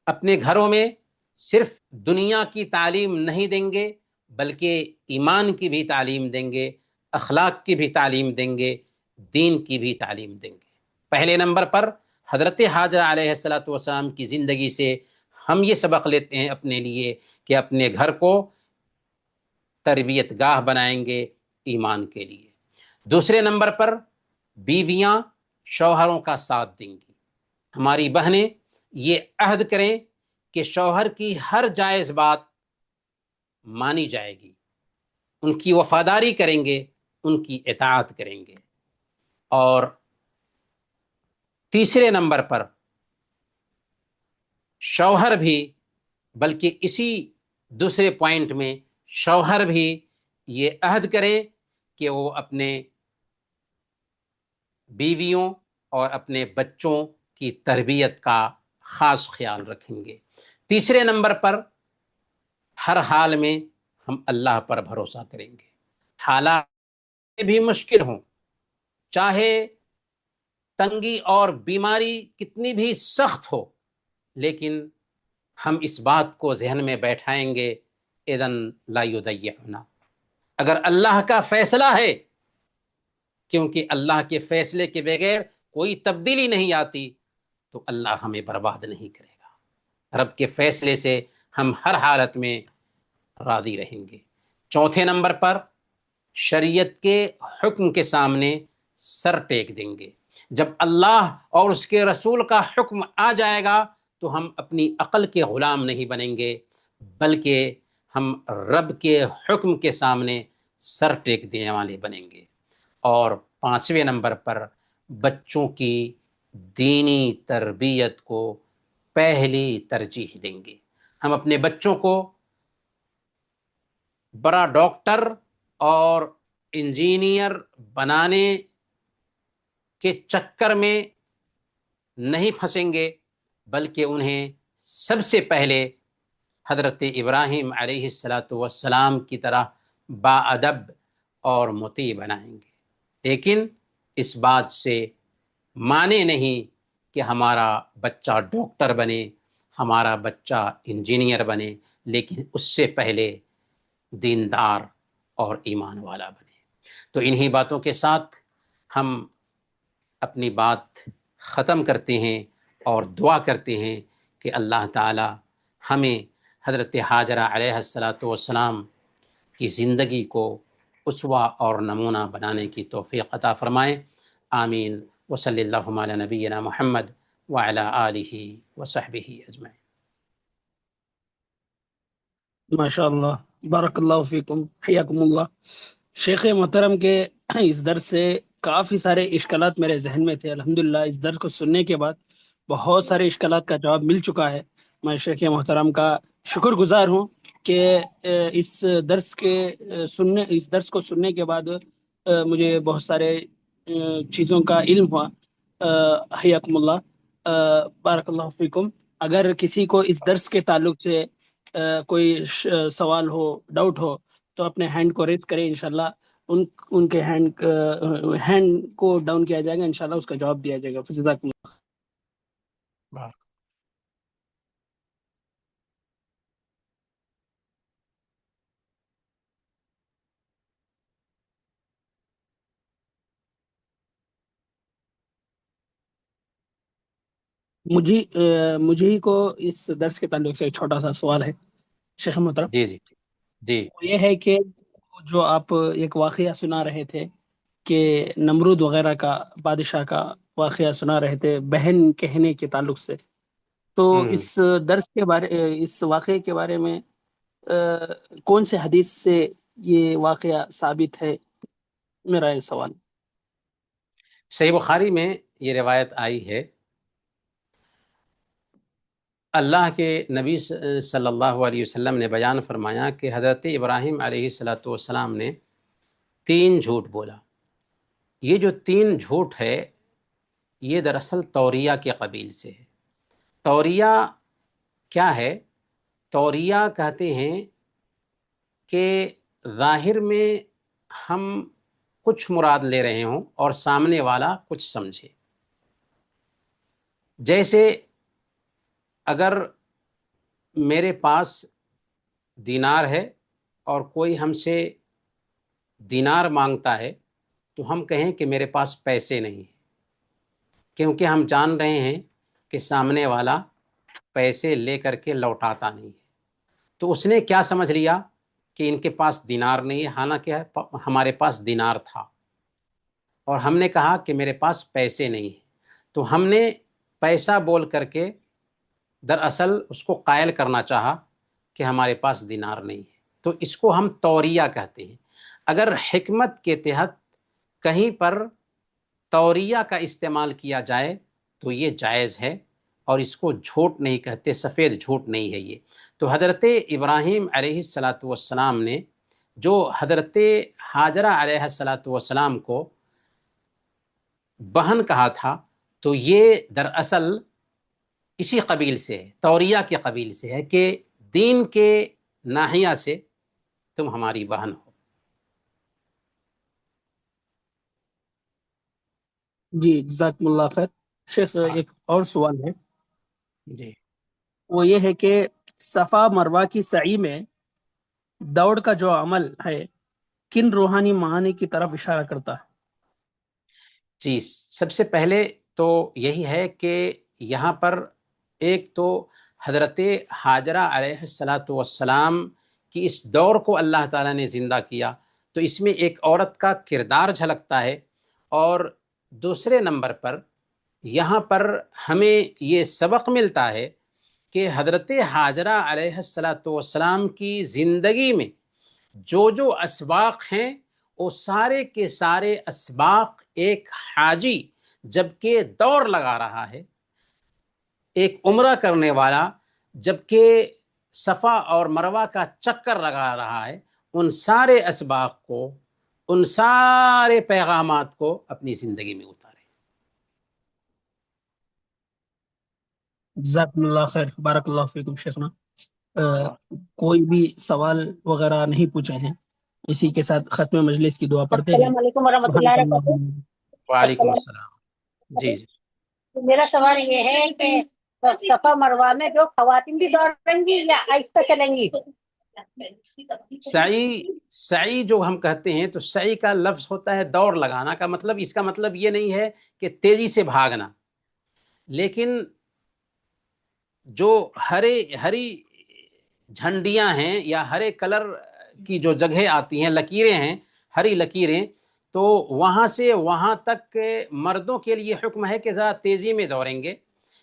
اپنے گھروں میں صرف دنیا کی تعلیم نہیں دیں گے بلکہ ایمان کی بھی تعلیم دیں گے، اخلاق کی بھی تعلیم دیں گے، دین کی بھی تعلیم دیں گے۔ پہلے نمبر پر حضرت حاجرہ علیہ السلام کی زندگی سے ہم یہ سبق لیتے ہیں اپنے لیے کہ اپنے گھر کو تربیت گاہ بنائیں گے ایمان کے لیے۔ دوسرے نمبر پر بیویاں شوہروں کا ساتھ دیں گی۔ ہماری بہنیں یہ عہد کریں کہ شوہر کی ہر جائز بات مانی جائے گی، ان کی وفاداری کریں گے، ان کی اطاعت کریں گے۔ اور تیسرے نمبر پر شوہر بھی، بلکہ اسی دوسرے پوائنٹ میں شوہر بھی یہ عہد کریں کہ وہ اپنے بیویوں اور اپنے بچوں کی تربیت کا خاص خیال رکھیں گے۔ تیسرے نمبر پر ہر حال میں ہم اللہ پر بھروسہ کریں گے، حالات بھی مشکل ہوں، چاہے تنگی اور بیماری کتنی بھی سخت ہو، لیکن ہم اس بات کو ذہن میں بیٹھائیں گے، اذن لا یضیعنا، اگر اللہ کا فیصلہ ہے، کیونکہ اللہ کے فیصلے کے بغیر کوئی تبدیلی نہیں آتی، تو اللہ ہمیں برباد نہیں کرے گا۔ رب کے فیصلے سے ہم ہر حالت میں راضی رہیں گے۔ چوتھے نمبر پر شریعت کے حکم کے سامنے سر ٹیک دیں گے۔ جب اللہ اور اس کے رسول کا حکم آ جائے گا تو ہم اپنی عقل کے غلام نہیں بنیں گے، بلکہ ہم رب کے حکم کے سامنے سر ٹیک دینے والے بنیں گے۔ اور پانچویں نمبر پر بچوں کی دینی تربیت کو پہلی ترجیح دیں گے۔ ہم اپنے بچوں کو بڑا ڈاکٹر اور انجینئر بنانے کے چکر میں نہیں پھنسیں گے، بلکہ انہیں سب سے پہلے حضرت ابراہیم علیہ السلام کی طرح باادب اور مطیع بنائیں گے، لیکن اس بات سے مانے نہیں کہ ہمارا بچہ ڈاکٹر بنے، ہمارا بچہ انجینئر بنے، لیکن اس سے پہلے دیندار اور ایمان والا بنے۔ تو انہی باتوں کے ساتھ ہم اپنی بات ختم کرتے ہیں اور دعا کرتے ہیں کہ اللہ تعالی ہمیں حضرت حاجرہ علیہ السلام کی زندگی کو اسوہ اور نمونہ بنانے کی توفیق عطا فرمائے۔ آمین۔ وصلی اللہ علی نبینا محمد وعلی آلہ وصحبہ اجمعین۔ ماشاء اللہ، بارک اللہ فیکم، حیاکم اللہ۔ شیخ محترم کے اس درس سے کافی سارے اشکالات میرے ذہن میں تھے، الحمدللہ اس درس کو سننے کے بعد بہت سارے اشکالات کا جواب مل چکا ہے۔ میں شیخ محترم کا شکر گزار ہوں کہ اس درس کو سننے کے بعد مجھے بہت سارے چیزوں کا علم ہوا۔ حیاکم اللہ، بارک اللہ فیکم۔ اگر کسی کو اس درس کے تعلق سے کوئی سوال ہو، ڈاؤٹ ہو، تو اپنے ہینڈ کو ریز کریں، انشاءاللہ ان کے ہینڈ کو ڈاؤن کیا جائے گا، انشاءاللہ اس کا جواب دیا جائے گا۔ جزاکم اللہ۔ مجھے ہی کو اس درس کے تعلق سے ایک چھوٹا سا سوال ہے شیخ محترم۔ جی جی جی وہ یہ ہے کہ جو آپ ایک واقعہ سنا رہے تھے کہ نمرود وغیرہ کا، بادشاہ کا واقعہ سنا رہے تھے بہن کہنے کے تعلق سے، تو ہوں اس واقعے کے بارے میں کون سے حدیث سے یہ واقعہ ثابت ہے؟ میرا یہ سوال۔ صحیح بخاری میں یہ روایت آئی ہے، اللہ کے نبی صلی اللہ علیہ وسلم نے بیان فرمایا کہ حضرت ابراہیم علیہ السلام نے 3 جھوٹ بولا۔ یہ جو 3 جھوٹ ہے یہ دراصل توریہ کے قبیل سے ہے۔ توریہ کیا ہے؟ توریہ کہتے ہیں کہ ظاہر میں ہم کچھ مراد لے رہے ہوں اور سامنے والا کچھ سمجھے۔ جیسے اگر میرے پاس دینار ہے اور کوئی ہم سے دینار مانگتا ہے تو ہم کہیں کہ میرے پاس پیسے نہیں ہیں، کیونکہ ہم جان رہے ہیں کہ سامنے والا پیسے لے کر کے لوٹاتا نہیں ہے۔ تو اس نے کیا سمجھ لیا کہ ان کے پاس دینار نہیں ہے، حالانکہ ہمارے پاس دینار تھا، اور ہم نے کہا کہ میرے پاس پیسے نہیں ہیں، تو ہم نے پیسہ بول کر کے دراصل اس کو قائل کرنا چاہا کہ ہمارے پاس دینار نہیں ہے۔ تو اس کو ہم توریہ کہتے ہیں۔ اگر حکمت کے تحت کہیں پر توریہ کا استعمال کیا جائے تو یہ جائز ہے، اور اس کو جھوٹ نہیں کہتے، سفید جھوٹ نہیں ہے یہ۔ تو حضرت ابراہیم علیہ السلام نے جو حضرت حاجرہ علیہ السلام کو بہن کہا تھا، تو یہ دراصل اسی قبیل سے ہے، توریہ کے قبیل سے ہے کہ دین کے ناحیہ سے تم ہماری بہن ہو۔ جی جزاکم اللہ خیر۔ شیخ ہاں ایک اور سوال ہے، جی وہ یہ ہے کہ صفا مروہ کی سعی میں دوڑ کا جو عمل ہے کن روحانی معانی کی طرف اشارہ کرتا ہے؟ جی، سب سے پہلے تو یہی ہے کہ یہاں پر ایک تو حضرت حاجرہ علیہ السلام کی اس دور کو اللہ تعالیٰ نے زندہ کیا، تو اس میں ایک عورت کا کردار جھلکتا ہے، اور دوسرے نمبر پر یہاں پر ہمیں یہ سبق ملتا ہے کہ حضرت حاجرہ علیہ السلام کی زندگی میں جو جو اسباق ہیں وہ سارے کے سارے اسباق ایک حاجی جبکہ دوڑ لگا رہا ہے، ایک عمرہ کرنے والا جبکہ صفا اور مروہ کا چکر لگا رہا ہے، ان سارے اسباق کو، ان سارے پیغامات کو اپنی زندگی میں اتارے۔ جزاکم اللہ خیر، بارک اللہ فیکم شیخنا۔ کوئی بھی سوال وغیرہ نہیں پوچھے ہیں، اسی کے ساتھ ختم مجلس کی دعا پڑھتے ہیں۔ السلام علیکم ورحمۃ اللہ سبحانک وبرکاتہ۔ اللہم۔ وعلیکم السلام السلام۔ جی جی، علیکم۔ میرا سوال یہ ہے کہ صفا مروہ میں جو خواتین بھی دوڑیں گی یا آہستہ چلیں گی؟ سعی جو ہم کہتے ہیں تو سعی کا لفظ ہوتا ہے دوڑ لگانا کا، مطلب اس کا مطلب یہ نہیں ہے کہ تیزی سے بھاگنا، لیکن جو ہری جھنڈیاں ہیں یا ہرے کلر کی جو جگہیں آتی ہیں، لکیریں ہیں، ہری لکیریں، تو وہاں سے وہاں تک مردوں کے لیے حکم ہے کہ ذرا تیزی میں دوڑیں گے،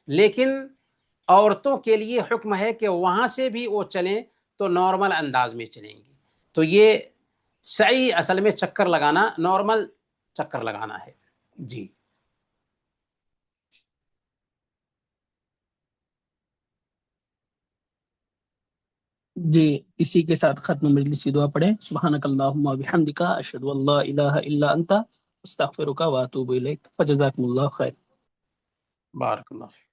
لیکن عورتوں کے لیے حکم ہے کہ وہاں سے بھی وہ چلیں تو نارمل انداز میں چلیں گی۔ تو یہ سعی اصل میں چکر لگانا، نارمل چکر لگانا ہے۔ جی جی، اسی کے ساتھ ختم مجلس کی دعا پڑھیں۔ سبحانک اللہم و بحمدک، اشہد ان لا الہ الا انت، استغفرک و اتوب الیک، فجزاکم اللہ خیر۔ بارک اللہ فیک۔